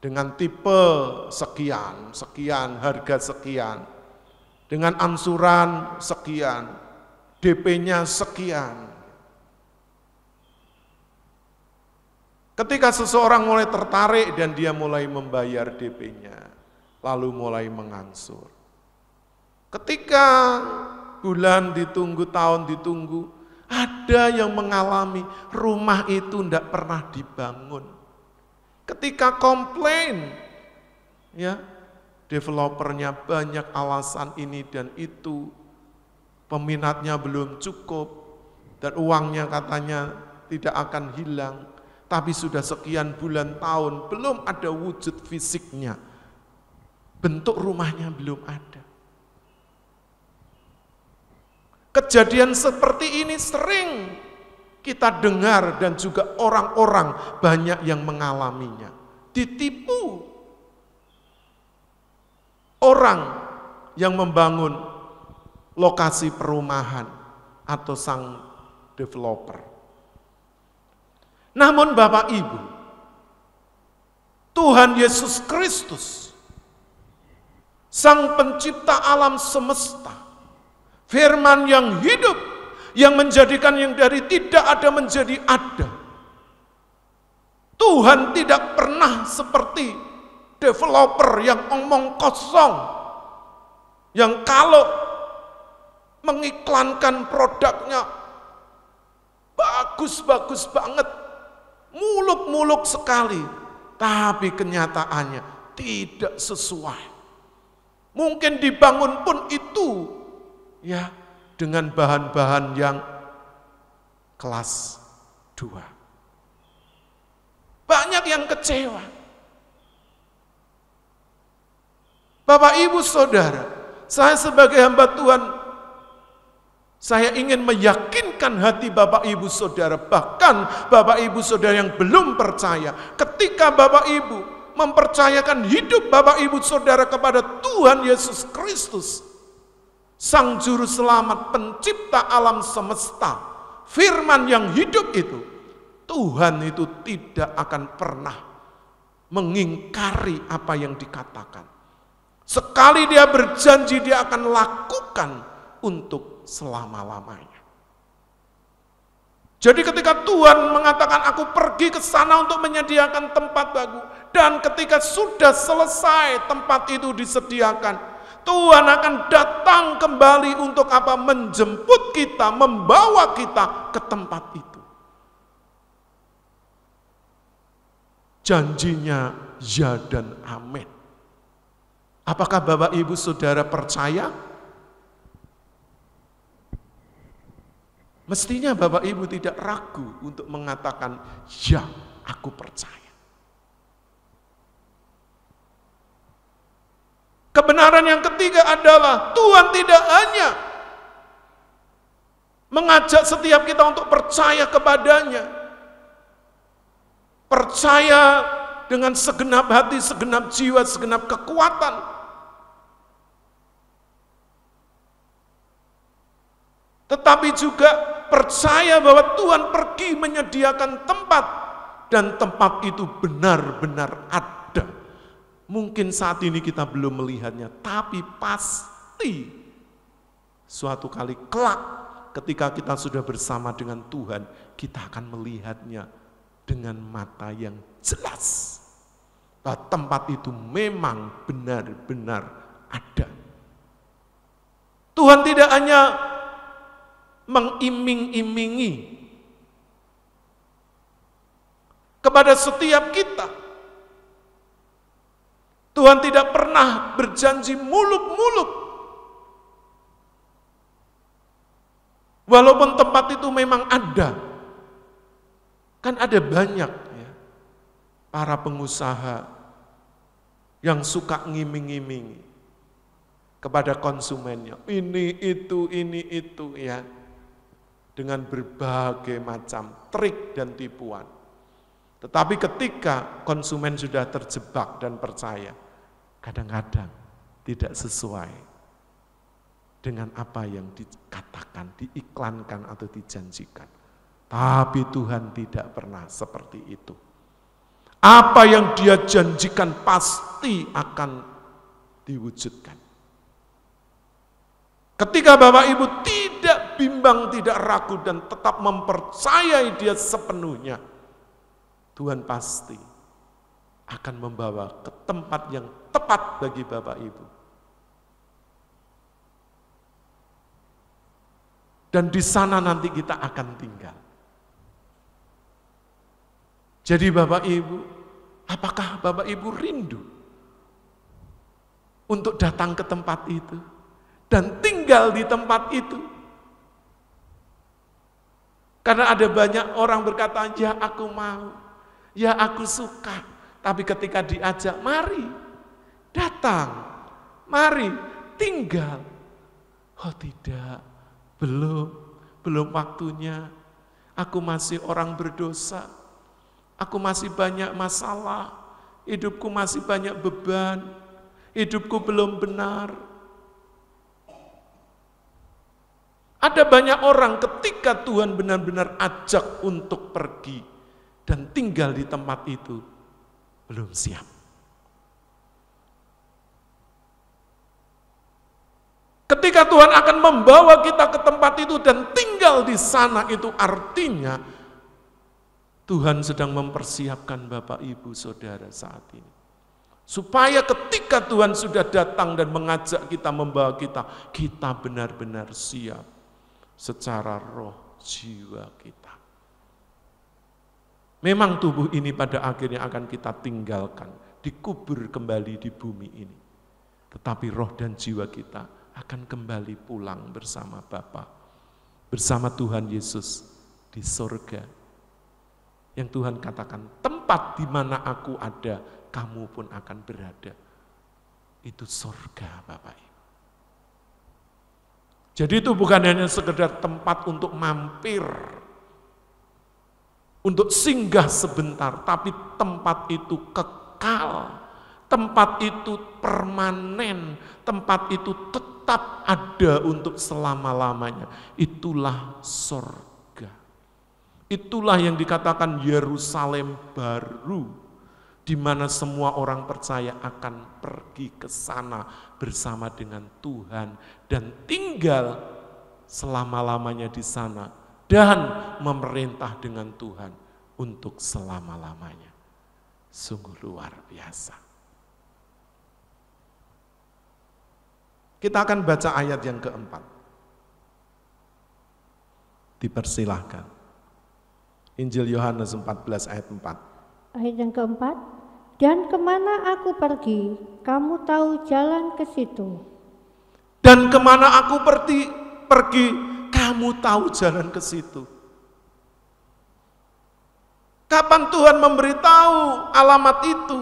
Dengan tipe sekian, harga sekian. Dengan angsuran sekian, DP-nya sekian. Ketika seseorang mulai tertarik dan dia mulai membayar DP-nya, lalu mulai mengangsur. Ketika bulan ditunggu, tahun ditunggu, ada yang mengalami rumah itu tidak pernah dibangun. Ketika komplain, ya, developernya banyak alasan ini dan itu, peminatnya belum cukup, dan uangnya katanya tidak akan hilang, tapi sudah sekian bulan tahun, belum ada wujud fisiknya, bentuk rumahnya belum ada. Kejadian seperti ini sering kita dengar dan juga orang-orang banyak yang mengalaminya. Ditipu orang yang membangun lokasi perumahan atau sang developer. Namun Bapak Ibu, Tuhan Yesus Kristus, Sang Pencipta alam semesta, Firman yang hidup, yang menjadikan yang dari tidak ada menjadi ada. Tuhan tidak pernah seperti developer yang omong kosong, yang kalau mengiklankan produknya bagus-bagus banget, muluk-muluk sekali, tapi kenyataannya tidak sesuai. Mungkin dibangun pun itu ya dengan bahan-bahan yang kelas 2. Banyak yang kecewa. Bapak Ibu Saudara, saya sebagai hamba Tuhan, saya ingin meyakinkan hati Bapak Ibu Saudara, bahkan Bapak Ibu Saudara yang belum percaya, ketika Bapak Ibu mempercayakan hidup Bapak Ibu Saudara kepada Tuhan Yesus Kristus, Sang Juru Selamat, Pencipta alam semesta, Firman yang hidup itu, Tuhan itu tidak akan pernah mengingkari apa yang dikatakan. Sekali dia berjanji, dia akan lakukan untuk selama-lamanya. Jadi ketika Tuhan mengatakan aku pergi ke sana untuk menyediakan tempat bagu, dan ketika sudah selesai tempat itu disediakan, Tuhan akan datang kembali untuk apa? Menjemput kita, membawa kita ke tempat itu. Janjinya ya dan amin. Apakah Bapak Ibu Saudara percaya? Mestinya Bapak Ibu tidak ragu untuk mengatakan, ya, aku percaya. Kebenaran yang ketiga adalah Tuhan tidak hanya mengajak setiap kita untuk percaya kepadanya. Percaya dengan segenap hati, segenap jiwa, segenap kekuatan. Tetapi juga percaya bahwa Tuhan pergi menyediakan tempat, dan tempat itu benar-benar ada. Mungkin saat ini kita belum melihatnya, tapi pasti suatu kali kelak ketika kita sudah bersama dengan Tuhan, kita akan melihatnya dengan mata yang jelas. Bahwa tempat itu memang benar-benar ada. Tuhan tidak hanya mengiming-imingi kepada setiap kita. Tuhan tidak pernah berjanji muluk-muluk. Walaupun tempat itu memang ada. Kan ada banyak ya, para pengusaha yang suka ngiming-ngimingi kepada konsumennya. Ini itu ya. Dengan berbagai macam trik dan tipuan. Tetapi ketika konsumen sudah terjebak dan percaya, kadang-kadang tidak sesuai dengan apa yang dikatakan, diiklankan atau dijanjikan. Tapi Tuhan tidak pernah seperti itu. Apa yang Dia janjikan pasti akan diwujudkan. Ketika Bapak Ibu tidak bimbang, tidak ragu, dan tetap mempercayai Dia sepenuhnya, Tuhan pasti akan membawa ke tempat yang tepat bagi Bapak Ibu. Dan di sana nanti kita akan tinggal. Jadi Bapak Ibu, apakah Bapak Ibu rindu untuk datang ke tempat itu dan tinggal di tempat itu? Karena ada banyak orang berkata, ya aku mau, ya aku suka. Tapi ketika diajak, mari datang, mari tinggal. Oh tidak, belum waktunya. Aku masih orang berdosa. Aku masih banyak masalah. Hidupku masih banyak beban. Hidupku belum benar. Ada banyak orang ketika Tuhan benar-benar ajak untuk pergi dan tinggal di tempat itu, belum siap. Ketika Tuhan akan membawa kita ke tempat itu dan tinggal di sana, itu artinya Tuhan sedang mempersiapkan Bapak, Ibu, Saudara saat ini. Supaya ketika Tuhan sudah datang dan mengajak kita, membawa kita, kita benar-benar siap secara roh, jiwa kita. Memang tubuh ini pada akhirnya akan kita tinggalkan, dikubur kembali di bumi ini. Tetapi roh dan jiwa kita akan kembali pulang bersama Bapa, bersama Tuhan Yesus di sorga. Yang Tuhan katakan, tempat di mana aku ada, kamu pun akan berada. Itu sorga Bapak Ibu. Jadi itu bukan hanya sekedar tempat untuk mampir, untuk singgah sebentar, tapi tempat itu kekal, tempat itu permanen, tempat itu tetap ada untuk selama-lamanya. Itulah sorga. Itulah yang dikatakan Yerusalem baru, di mana semua orang percaya akan pergi ke sana bersama dengan Tuhan dan tinggal selama-lamanya di sana dan memerintah dengan Tuhan untuk selama-lamanya. Sungguh luar biasa. Kita akan baca ayat yang keempat. Dipersilahkan. Injil Yohanes 14 ayat 4. Ayat yang keempat, dan kemana aku pergi, kamu tahu jalan ke situ. Dan kemana aku pergi, kamu tahu jalan ke situ. Kapan Tuhan memberitahu alamat itu?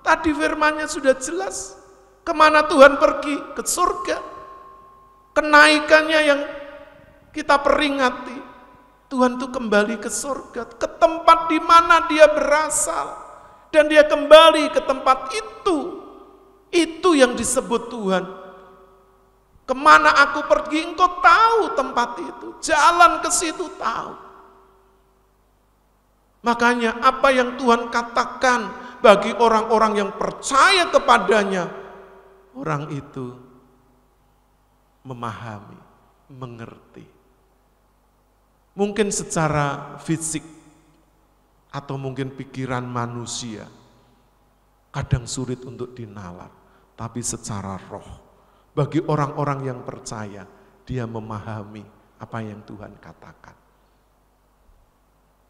Tadi firman-Nya sudah jelas. Kemana Tuhan pergi? Ke surga. Kenaikannya yang kita peringati. Tuhan itu kembali ke surga, ke tempat di mana Dia berasal. Dan Dia kembali ke tempat itu. Itu yang disebut Tuhan. Kemana aku pergi, engkau tahu tempat itu. Jalan ke situ tahu. Makanya apa yang Tuhan katakan bagi orang-orang yang percaya kepadanya, orang itu memahami, mengerti, Mungkin secara fisik atau mungkin pikiran manusia kadang sulit untuk dinalar, tapi secara roh, bagi orang-orang yang percaya, dia memahami apa yang Tuhan katakan.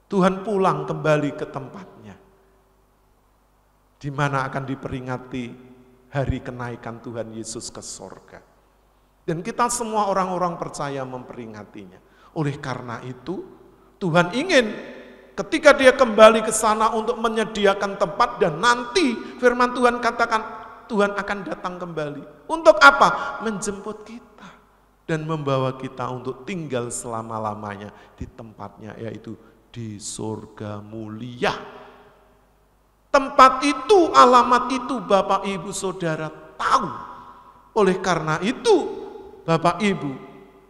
Tuhan pulang kembali ke tempatnya, di mana akan diperingati hari kenaikan Tuhan Yesus ke sorga. Dan kita semua orang-orang percaya memperingatinya. Oleh karena itu, Tuhan ingin ketika dia kembali ke sana untuk menyediakan tempat, dan nanti firman Tuhan katakan Tuhan akan datang kembali. Untuk apa? Menjemput kita dan membawa kita untuk tinggal selama-lamanya di tempatnya, yaitu di surga mulia. Tempat itu, alamat itu Bapak Ibu Saudara tahu. Oleh karena itu Bapak Ibu,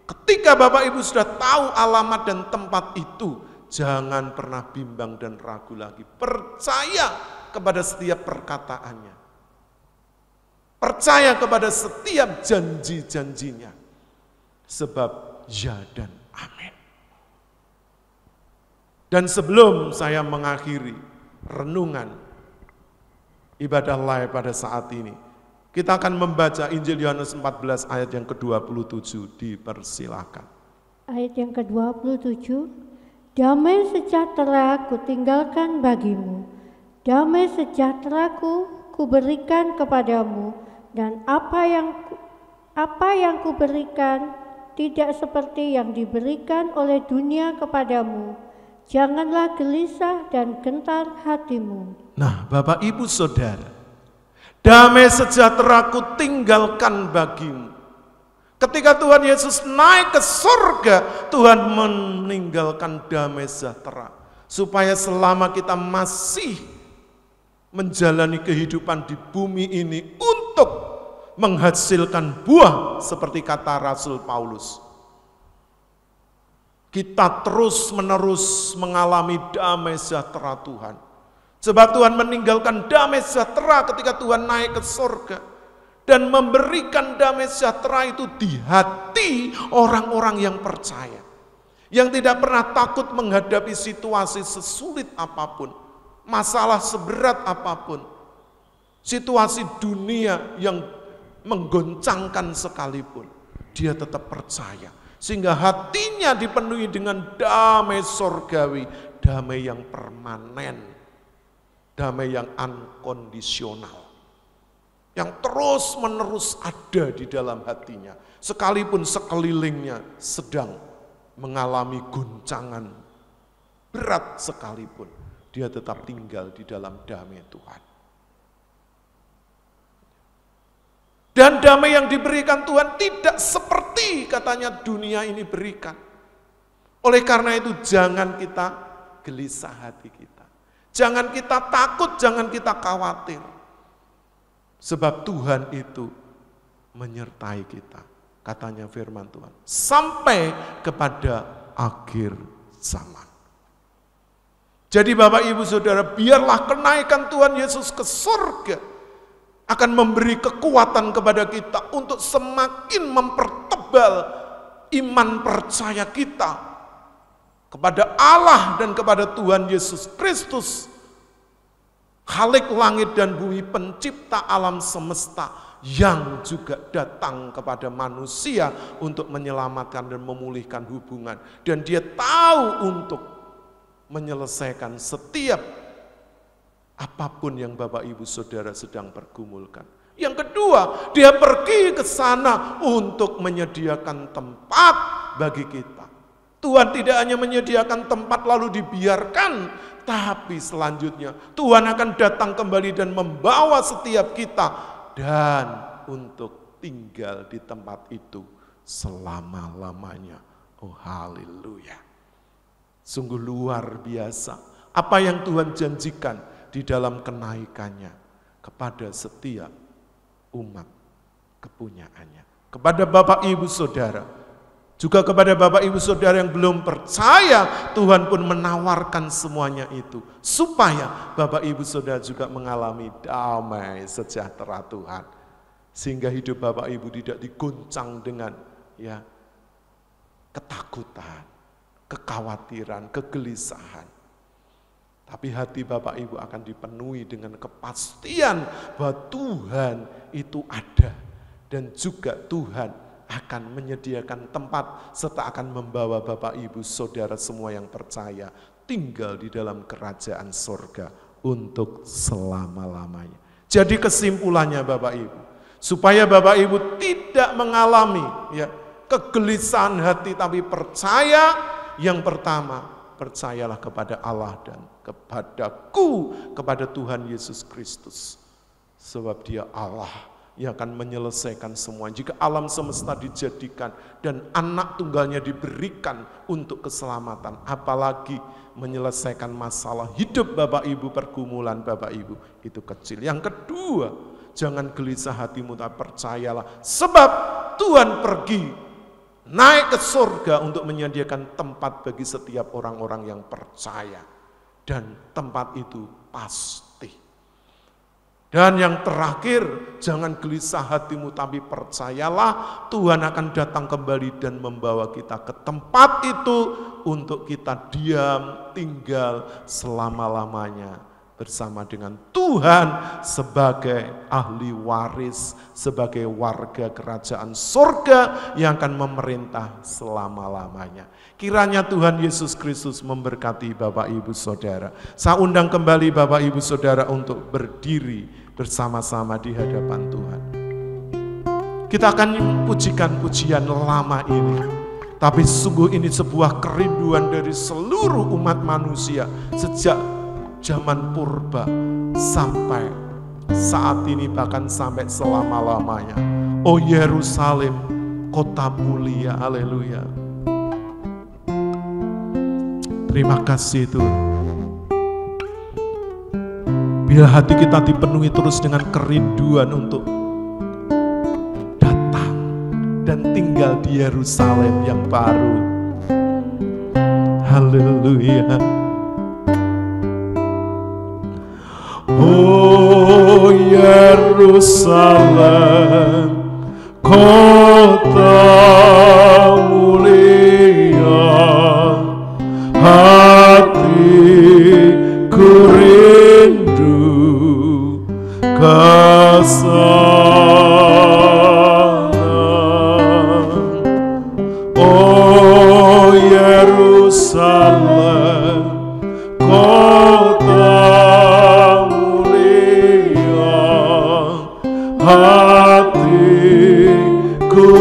ketika Bapak Ibu sudah tahu alamat dan tempat itu, jangan pernah bimbang dan ragu lagi. Percaya kepada setiap perkataannya. Percaya kepada setiap janji-janjinya. Sebab ya dan amin. Dan sebelum saya mengakhiri renungan ibadah live pada saat ini, kita akan membaca Injil Yohanes 14 ayat yang ke-27. Dipersilakan. Ayat yang ke-27. Damai sejahtera kutinggalkan bagimu, damai sejahteraku kuberikan kepadamu, dan apa yang kuberikan tidak seperti yang diberikan oleh dunia kepadamu. Janganlah gelisah dan gentar hatimu. Nah, Bapak Ibu Saudara, damai sejahtera kutinggalkan bagimu. Ketika Tuhan Yesus naik ke surga, Tuhan meninggalkan damai sejahtera. Supaya selama kita masih menjalani kehidupan di bumi ini untuk menghasilkan buah seperti kata Rasul Paulus, kita terus-menerus mengalami damai sejahtera Tuhan. Sebab Tuhan meninggalkan damai sejahtera ketika Tuhan naik ke surga. Dan memberikan damai sejahtera itu di hati orang-orang yang percaya. Yang tidak pernah takut menghadapi situasi sesulit apapun. Masalah seberat apapun. Situasi dunia yang menggoncangkan sekalipun. Dia tetap percaya. Sehingga hatinya dipenuhi dengan damai surgawi. Damai yang permanen. Damai yang unkondisional. Yang terus-menerus ada di dalam hatinya. Sekalipun sekelilingnya sedang mengalami guncangan berat sekalipun, dia tetap tinggal di dalam damai Tuhan. Dan damai yang diberikan Tuhan tidak seperti katanya dunia ini berikan. Oleh karena itu jangan kita gelisah hati kita. Jangan kita takut, jangan kita khawatir. Sebab Tuhan itu menyertai kita, katanya firman Tuhan, sampai kepada akhir zaman. Jadi Bapak Ibu Saudara, biarlah kenaikan Tuhan Yesus ke surga akan memberi kekuatan kepada kita untuk semakin mempertebal iman percaya kita kepada Allah dan kepada Tuhan Yesus Kristus, Khalik langit dan bumi, pencipta alam semesta, yang juga datang kepada manusia untuk menyelamatkan dan memulihkan hubungan. Dan dia tahu untuk menyelesaikan setiap apapun yang Bapak Ibu Saudara sedang pergumulkan. Yang kedua, dia pergi ke sana untuk menyediakan tempat bagi kita. Tuhan tidak hanya menyediakan tempat lalu dibiarkan, tapi selanjutnya Tuhan akan datang kembali dan membawa setiap kita dan untuk tinggal di tempat itu selama-lamanya. Oh haleluya. Sungguh luar biasa apa yang Tuhan janjikan di dalam kenaikannya kepada setiap umat kepunyaannya. Kepada Bapak Ibu Saudara, juga kepada Bapak Ibu Saudara yang belum percaya, Tuhan pun menawarkan semuanya itu supaya Bapak Ibu Saudara juga mengalami damai sejahtera Tuhan, sehingga hidup Bapak Ibu tidak diguncang dengan ketakutan, kekhawatiran, kegelisahan. Tapi hati Bapak Ibu akan dipenuhi dengan kepastian bahwa Tuhan itu ada. Dan juga Tuhan akan menyediakan tempat serta akan membawa Bapak Ibu Saudara semua yang percaya tinggal di dalam kerajaan surga untuk selama-lamanya. Jadi kesimpulannya Bapak Ibu, supaya Bapak Ibu tidak mengalami kegelisahan hati, tapi percaya yang pertama, percayalah kepada Allah dan kepadaku, kepada Tuhan Yesus Kristus. Sebab Dia Allah yang akan menyelesaikan semua. Jika alam semesta dijadikan dan anak tunggalnya diberikan untuk keselamatan, apalagi menyelesaikan masalah hidup Bapak Ibu, pergumulan Bapak Ibu itu kecil. Yang kedua, jangan gelisah hatimu, tapi percayalah, sebab Tuhan pergi naik ke surga untuk menyediakan tempat bagi setiap orang-orang yang percaya. Dan tempat itu pasti. Dan yang terakhir, jangan gelisah hatimu, tapi percayalah Tuhan akan datang kembali dan membawa kita ke tempat itu untuk kita diam, tinggal selama-lamanya bersama dengan Tuhan sebagai ahli waris, sebagai warga kerajaan surga yang akan memerintah selama-lamanya. Kiranya Tuhan Yesus Kristus memberkati Bapak Ibu Saudara. Saya undang kembali Bapak Ibu Saudara untuk berdiri bersama-sama di hadapan Tuhan. Kita akan pujikan pujian lama ini, tapi sungguh ini sebuah kerinduan dari seluruh umat manusia sejak zaman purba sampai saat ini, bahkan sampai selama-lamanya. Oh Yerusalem, kota mulia, haleluya. Terima kasih Tuhan. Bila hati kita dipenuhi terus dengan kerinduan untuk datang dan tinggal di Yerusalem yang baru. Haleluya. Oh Yerusalem, kota mulia, hatiku rindu ke sana. Oh Yerusalem, kota hatiku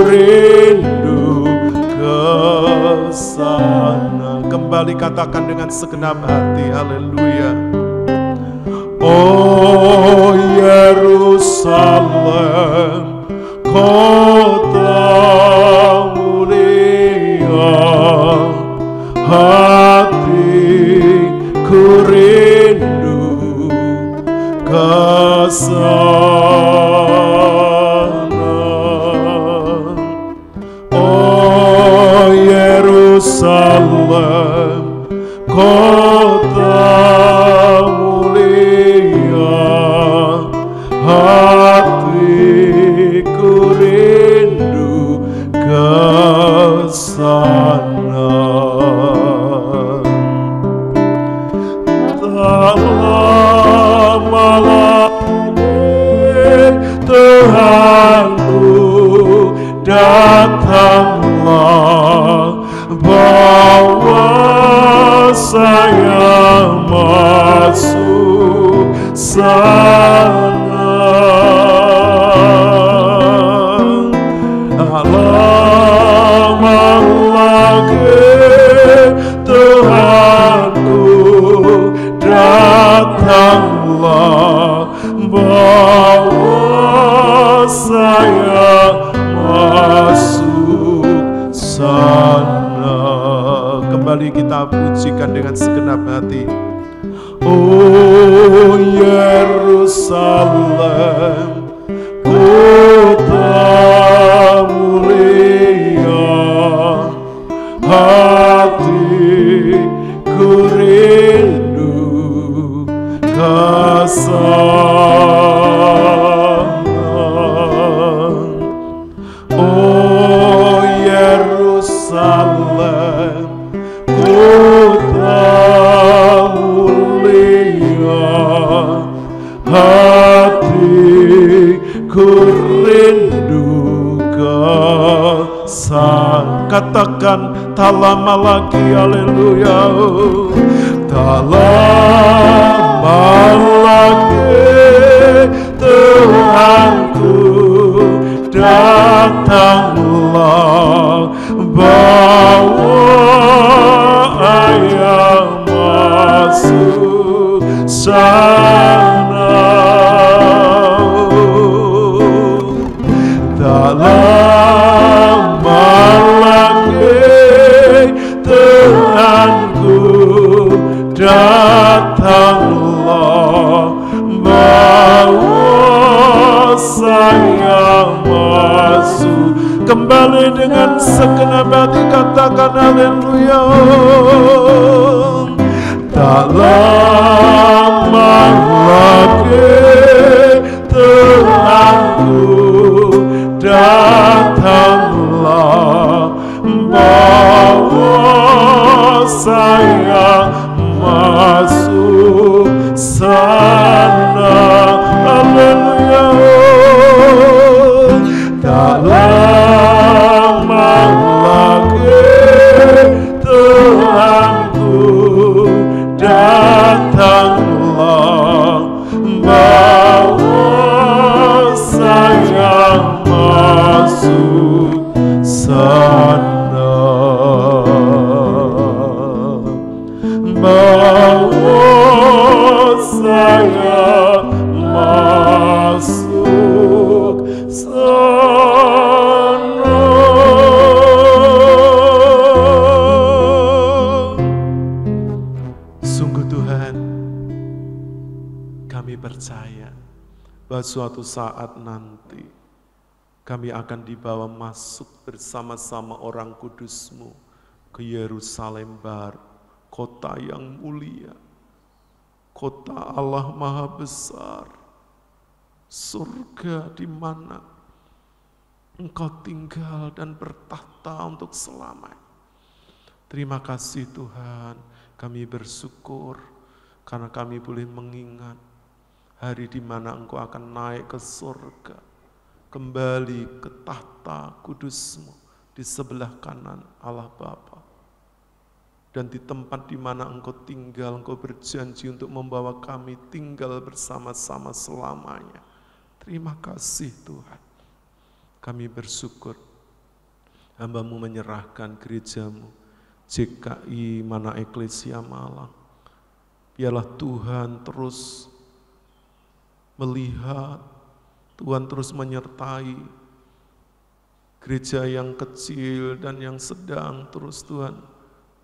rindu ke sana. Kembali katakan dengan segenap hati, haleluya. Oh Yerusalem, kota mulia, hatiku rindu ke sana. Oh Yerusalem, kota mulia, hatiku rindu ke sana. Tak lama lagi Tuhanku, datanglah, bawa saya masuk sana. Lama lagi Tuhanku, datanglah, bawa saya masuk sana. Kembali kita pujikan dengan segenap hati. Oh Yerusalem, kota mulia, hatiku rindu ke sana. Oh Yerusalem, Katakan tak lama lagi, haleluya. Tak lama lagi Tuhanku, datanglah, bawa ayam masuk sana. Tak lama lagi Tuhanku, datanglah, bawa saya masuk. Kembali dengan segenap hati katakan haleluya. Tak lama lagi Tuhanku, datanglah, bawa saya masuk sana. Haleluya. Tak lama lagi Tuhanku, datanglah, bawa saya masuk sana. Bawa saya masuk sana. Sungguh Tuhan, kami percaya bahwa suatu saat nanti kami akan dibawa masuk bersama-sama orang kudus-Mu ke Yerusalem baru, kota yang mulia, kota Allah Maha Besar, surga di mana Engkau tinggal dan bertahta untuk selamanya. Terima kasih Tuhan, kami bersyukur karena kami boleh mengingat hari di mana Engkau akan naik ke surga, kembali ke tahta kudus-Mu di sebelah kanan Allah Bapa. Dan di tempat di mana Engkau tinggal, Engkau berjanji untuk membawa kami tinggal bersama-sama selamanya. Terima kasih Tuhan. Kami bersyukur hamba-Mu menyerahkan gereja-Mu, JKI Mana Eklesia Malang. Biarlah Tuhan terus melihat, Tuhan terus menyertai gereja yang kecil dan yang sedang terus Tuhan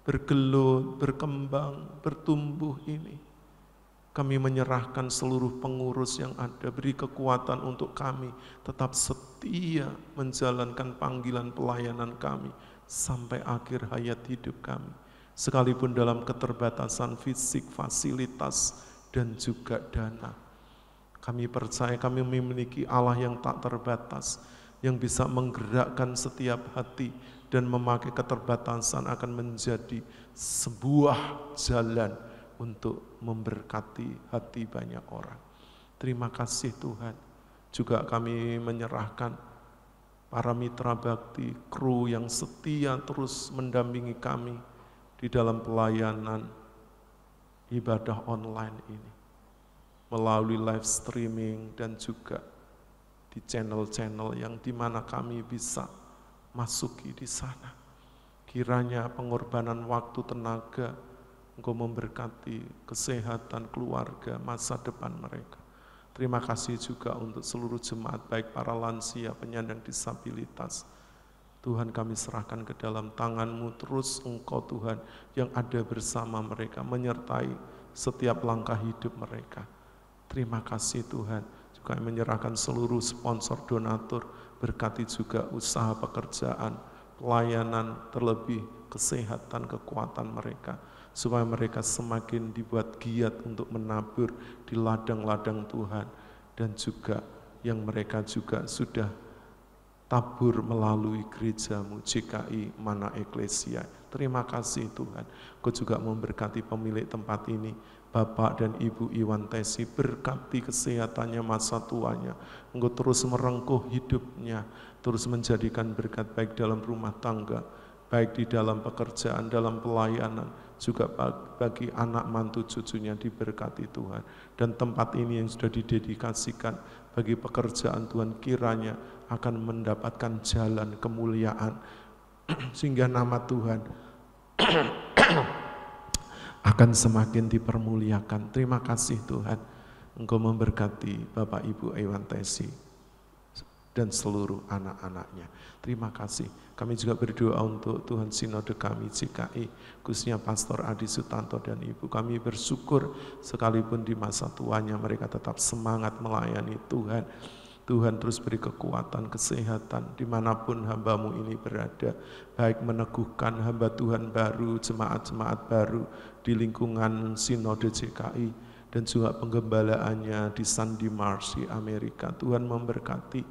bergelut, berkembang, bertumbuh ini. Kami menyerahkan seluruh pengurus yang ada, beri kekuatan untuk kami tetap setia menjalankan panggilan pelayanan kami sampai akhir hayat hidup kami. Sekalipun dalam keterbatasan fisik, fasilitas, dan juga dana. Kami percaya kami memiliki Allah yang tak terbatas, yang bisa menggerakkan setiap hati dan memakai keterbatasan akan menjadi sebuah jalan untuk memberkati hati banyak orang. Terima kasih Tuhan. Juga kami menyerahkan para mitra bakti, kru yang setia terus mendampingi kami di dalam pelayanan ibadah online ini, melalui live streaming dan juga di channel-channel yang dimana kami bisa masuki di sana. Kiranya pengorbanan waktu, tenaga, Engkau memberkati kesehatan keluarga, masa depan mereka. Terima kasih juga untuk seluruh jemaat, baik para lansia, penyandang disabilitas. Tuhan kami serahkan ke dalam tangan-Mu, terus Engkau Tuhan yang ada bersama mereka, menyertai setiap langkah hidup mereka. Terima kasih Tuhan, juga menyerahkan seluruh sponsor, donatur, berkati juga usaha pekerjaan, pelayanan, terlebih kesehatan, kekuatan mereka, supaya mereka semakin dibuat giat untuk menabur di ladang-ladang Tuhan, dan juga yang mereka juga sudah tabur melalui gerejamu GKI Mana Eklesia. Terima kasih Tuhan, Kau juga memberkati pemilik tempat ini, Bapak dan Ibu Iwan Tesi, berkati kesehatannya, masa tuanya. Engkau terus merengkuh hidupnya, terus menjadikan berkat baik dalam rumah tangga, baik di dalam pekerjaan, dalam pelayanan, juga bagi anak mantu cucunya diberkati Tuhan. Dan tempat ini yang sudah didedikasikan bagi pekerjaan Tuhan, kiranya akan mendapatkan jalan kemuliaan, sehingga nama Tuhan akan semakin dipermuliakan. Terima kasih Tuhan, Engkau memberkati Bapak Ibu Iwan Tesi dan seluruh anak-anaknya. Terima kasih. Kami juga berdoa untuk Tuhan Sinode kami GKI, khususnya Pastor Adi Sutanto dan Ibu. Kami bersyukur sekalipun di masa tuanya mereka tetap semangat melayani Tuhan. Tuhan terus beri kekuatan, kesehatan dimanapun hamba-Mu ini berada, baik meneguhkan hamba Tuhan baru, jemaat-jemaat baru di lingkungan Sinode GKI, dan juga penggembalaannya di Sandy Marsh di Amerika. Tuhan memberkati,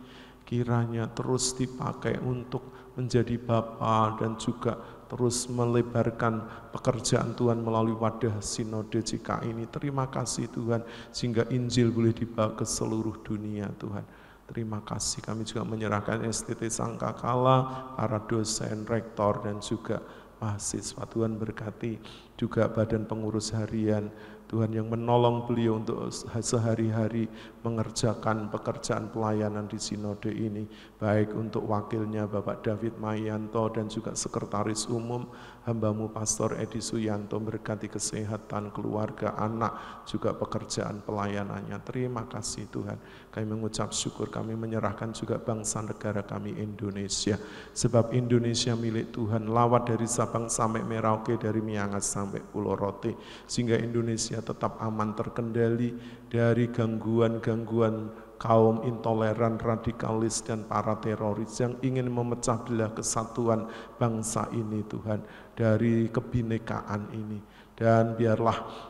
kiranya terus dipakai untuk menjadi bapa dan juga terus melebarkan pekerjaan Tuhan melalui wadah Sinode GKI ini. Terima kasih Tuhan, sehingga Injil boleh dibawa ke seluruh dunia Tuhan. Terima kasih. Kami juga menyerahkan STT Sangkakala, para dosen, rektor, dan juga mahasiswa. Tuhan berkati juga badan pengurus harian, Tuhan yang menolong beliau untuk sehari-hari mengerjakan pekerjaan pelayanan di sinode ini, baik untuk wakilnya Bapak David Mayanto dan juga Sekretaris Umum hamba-Mu Pastor Edi Suyanto, berkati kesehatan keluarga, anak, juga pekerjaan pelayanannya. Terima kasih Tuhan. Kami mengucap syukur, kami menyerahkan juga bangsa negara kami Indonesia, sebab Indonesia milik Tuhan, lawat dari Sabang sampai Merauke, dari Miangas sampai Pulau Rote, sehingga Indonesia tetap aman, terkendali dari gangguan-gangguan kaum intoleran, radikalis, dan para teroris yang ingin memecah belah kesatuan bangsa ini Tuhan, dari kebinekaan ini. Dan biarlah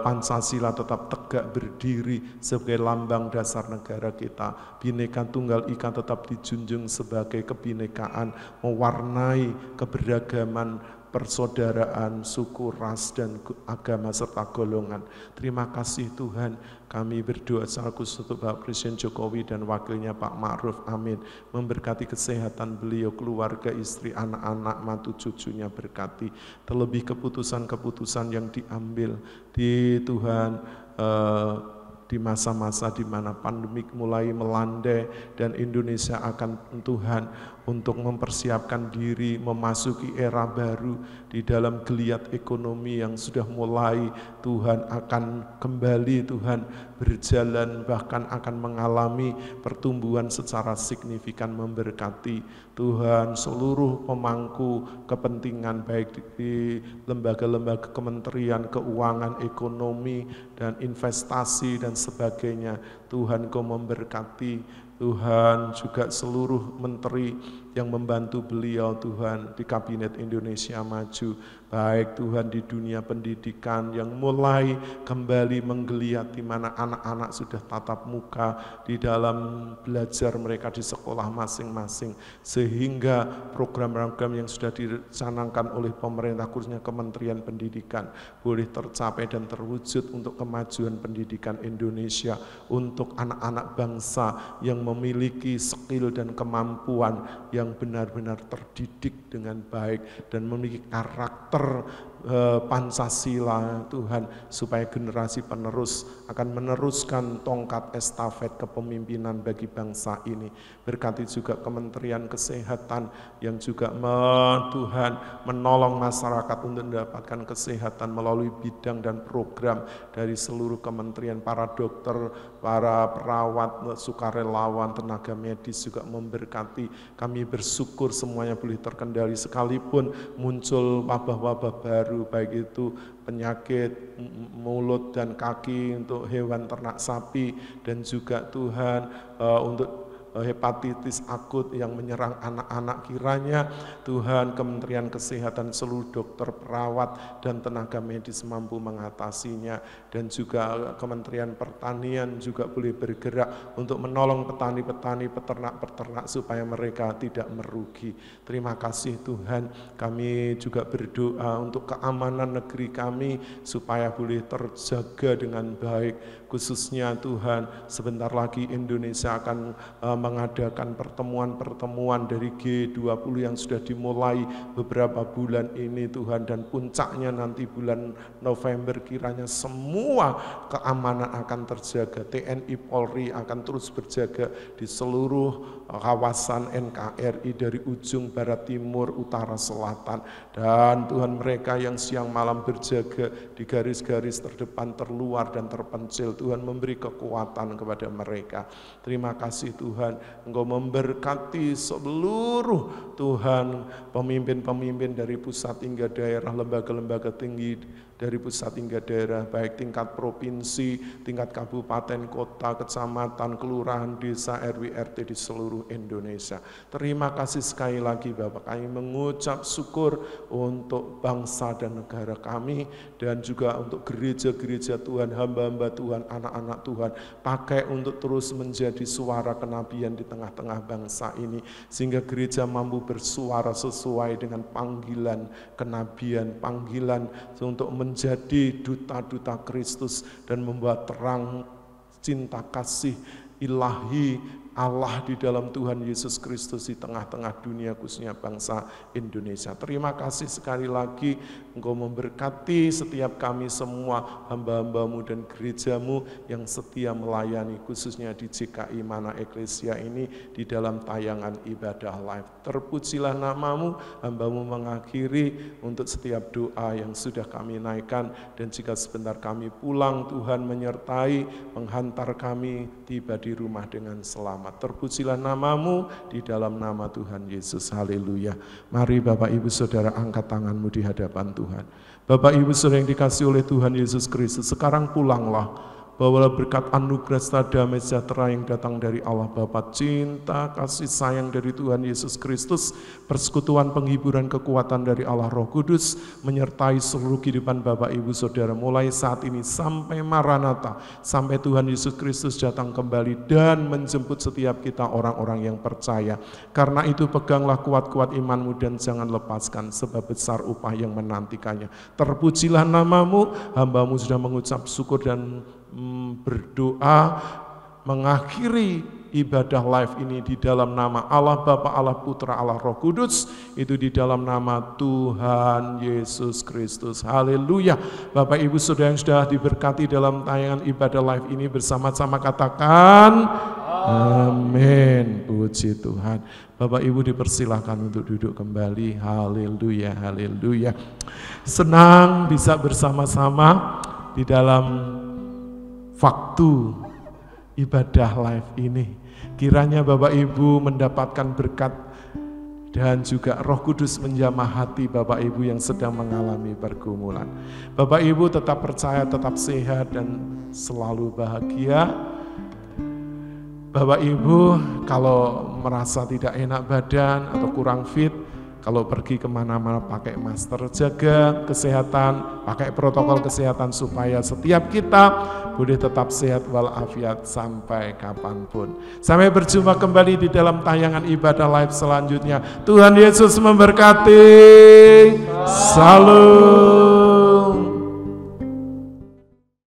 Pancasila tetap tegak berdiri sebagai lambang dasar negara kita. Bhinneka Tunggal Ika tetap dijunjung sebagai kebinekaan, mewarnai keberagaman persaudaraan, suku, ras, dan agama serta golongan. Terima kasih Tuhan. Kami berdoa secara khusus untuk Bapak Presiden Jokowi dan wakilnya Pak Ma'ruf, amin. Memberkati kesehatan beliau, keluarga, istri, anak-anak, mantu cucunya, berkati. Terlebih keputusan-keputusan yang diambil di Tuhan, di masa-masa di mana pandemik mulai melandai dan Indonesia akan Tuhan untuk mempersiapkan diri memasuki era baru di dalam geliat ekonomi yang sudah mulai Tuhan akan kembali Tuhan berjalan, bahkan akan mengalami pertumbuhan secara signifikan. Memberkati Tuhan seluruh pemangku kepentingan baik di lembaga-lembaga kementerian keuangan, ekonomi, dan investasi dan sebagainya. Tuhan Kau memberkati Tuhan juga seluruh menteri yang membantu beliau Tuhan di Kabinet Indonesia Maju, baik Tuhan di dunia pendidikan yang mulai kembali menggeliat, di mana anak-anak sudah tatap muka di dalam belajar mereka di sekolah masing-masing, sehingga program-program yang sudah dicanangkan oleh pemerintah khususnya Kementerian Pendidikan boleh tercapai dan terwujud untuk kemajuan pendidikan Indonesia, untuk anak-anak bangsa yang memiliki skill dan kemampuan yang benar-benar terdidik dengan baik dan memiliki karakter Pancasila Tuhan, supaya generasi penerus akan meneruskan tongkat estafet kepemimpinan bagi bangsa ini. Berkati juga Kementerian Kesehatan yang juga Tuhan menolong masyarakat untuk mendapatkan kesehatan melalui bidang dan program dari seluruh kementerian, para dokter, para perawat, sukarelawan, tenaga medis juga memberkati. Kami bersyukur semuanya boleh terkendali, sekalipun muncul wabah-wabah baru, baik itu penyakit mulut dan kaki untuk hewan ternak sapi, dan juga Tuhan untuk hepatitis akut yang menyerang anak-anak, kiranya Tuhan Kementerian Kesehatan, seluruh dokter, perawat, dan tenaga medis mampu mengatasinya, dan juga Kementerian Pertanian juga boleh bergerak untuk menolong petani-petani, peternak-peternak supaya mereka tidak merugi. Terima kasih Tuhan, kami juga berdoa untuk keamanan negeri kami supaya boleh terjaga dengan baik, khususnya Tuhan sebentar lagi Indonesia akan mengadakan pertemuan-pertemuan dari G20 yang sudah dimulai beberapa bulan ini Tuhan, dan puncaknya nanti bulan November, kiranya semua keamanan akan terjaga, TNI Polri akan terus berjaga di seluruh kawasan NKRI dari ujung barat, timur, utara, selatan, dan Tuhan mereka yang siang malam berjaga di garis-garis terdepan, terluar dan terpencil, Tuhan memberi kekuatan kepada mereka. Terima kasih Tuhan, Engkau memberkati seluruh Tuhan pemimpin-pemimpin dari pusat hingga daerah, lembaga-lembaga tinggi dari pusat hingga daerah, baik tingkat provinsi, tingkat kabupaten, kota, kecamatan, kelurahan, desa, RW, RT di seluruh Indonesia. Terima kasih sekali lagi Bapak, kami mengucap syukur untuk bangsa dan negara kami, dan juga untuk gereja-gereja Tuhan, hamba-hamba Tuhan, anak-anak Tuhan, pakai untuk terus menjadi suara kenabian di tengah-tengah bangsa ini, sehingga gereja mampu bersuara sesuai dengan panggilan kenabian, panggilan untuk menjadi duta-duta Kristus dan membuat terang cinta kasih ilahi Allah di dalam Tuhan Yesus Kristus di tengah-tengah dunia, khususnya bangsa Indonesia. Terima kasih sekali lagi, Engkau memberkati setiap kami semua, hamba-hambamu dan gerejamu yang setia melayani, khususnya di GKI Mana Eklesia ini di dalam tayangan ibadah live. Terpujilah namamu, hambamu mengakhiri untuk setiap doa yang sudah kami naikkan, dan jika sebentar kami pulang, Tuhan menyertai, menghantar kami tiba di rumah dengan selamat. Terpujilah namamu di dalam nama Tuhan Yesus. Haleluya. Mari Bapak Ibu Saudara angkat tanganmu di hadapan Tuhan. Bapak Ibu Saudara yang dikasihi oleh Tuhan Yesus Kristus, sekarang pulanglah. Bawalah berkat anugerah serta damai sejahtera yang datang dari Allah Bapa, cinta, kasih sayang dari Tuhan Yesus Kristus, persekutuan, penghiburan, kekuatan dari Allah Roh Kudus, menyertai seluruh kehidupan Bapak Ibu Saudara, mulai saat ini sampai Maranatha, sampai Tuhan Yesus Kristus datang kembali dan menjemput setiap kita orang-orang yang percaya. Karena itu peganglah kuat-kuat imanmu dan jangan lepaskan, sebab besar upah yang menantikannya. Terpujilah namamu, hambamu sudah mengucap syukur dan berdoa mengakhiri ibadah live ini di dalam nama Allah Bapa, Allah Putra, Allah Roh Kudus, itu di dalam nama Tuhan Yesus Kristus. Haleluya. Bapak Ibu Saudara yang sudah diberkati dalam tayangan ibadah live ini, bersama-sama katakan amin. Puji Tuhan. Bapak Ibu dipersilahkan untuk duduk kembali. Haleluya, haleluya. Senang bisa bersama-sama di dalam waktu ibadah live ini. Kiranya Bapak Ibu mendapatkan berkat dan juga Roh Kudus menjamah hati Bapak Ibu yang sedang mengalami pergumulan. Bapak Ibu tetap percaya, tetap sehat dan selalu bahagia. Bapak Ibu kalau merasa tidak enak badan atau kurang fit, kalau pergi kemana-mana pakai masker, jaga kesehatan, pakai protokol kesehatan supaya setiap kita boleh tetap sehat walafiat sampai kapanpun. Sampai berjumpa kembali di dalam tayangan ibadah live selanjutnya. Tuhan Yesus memberkati. Salam.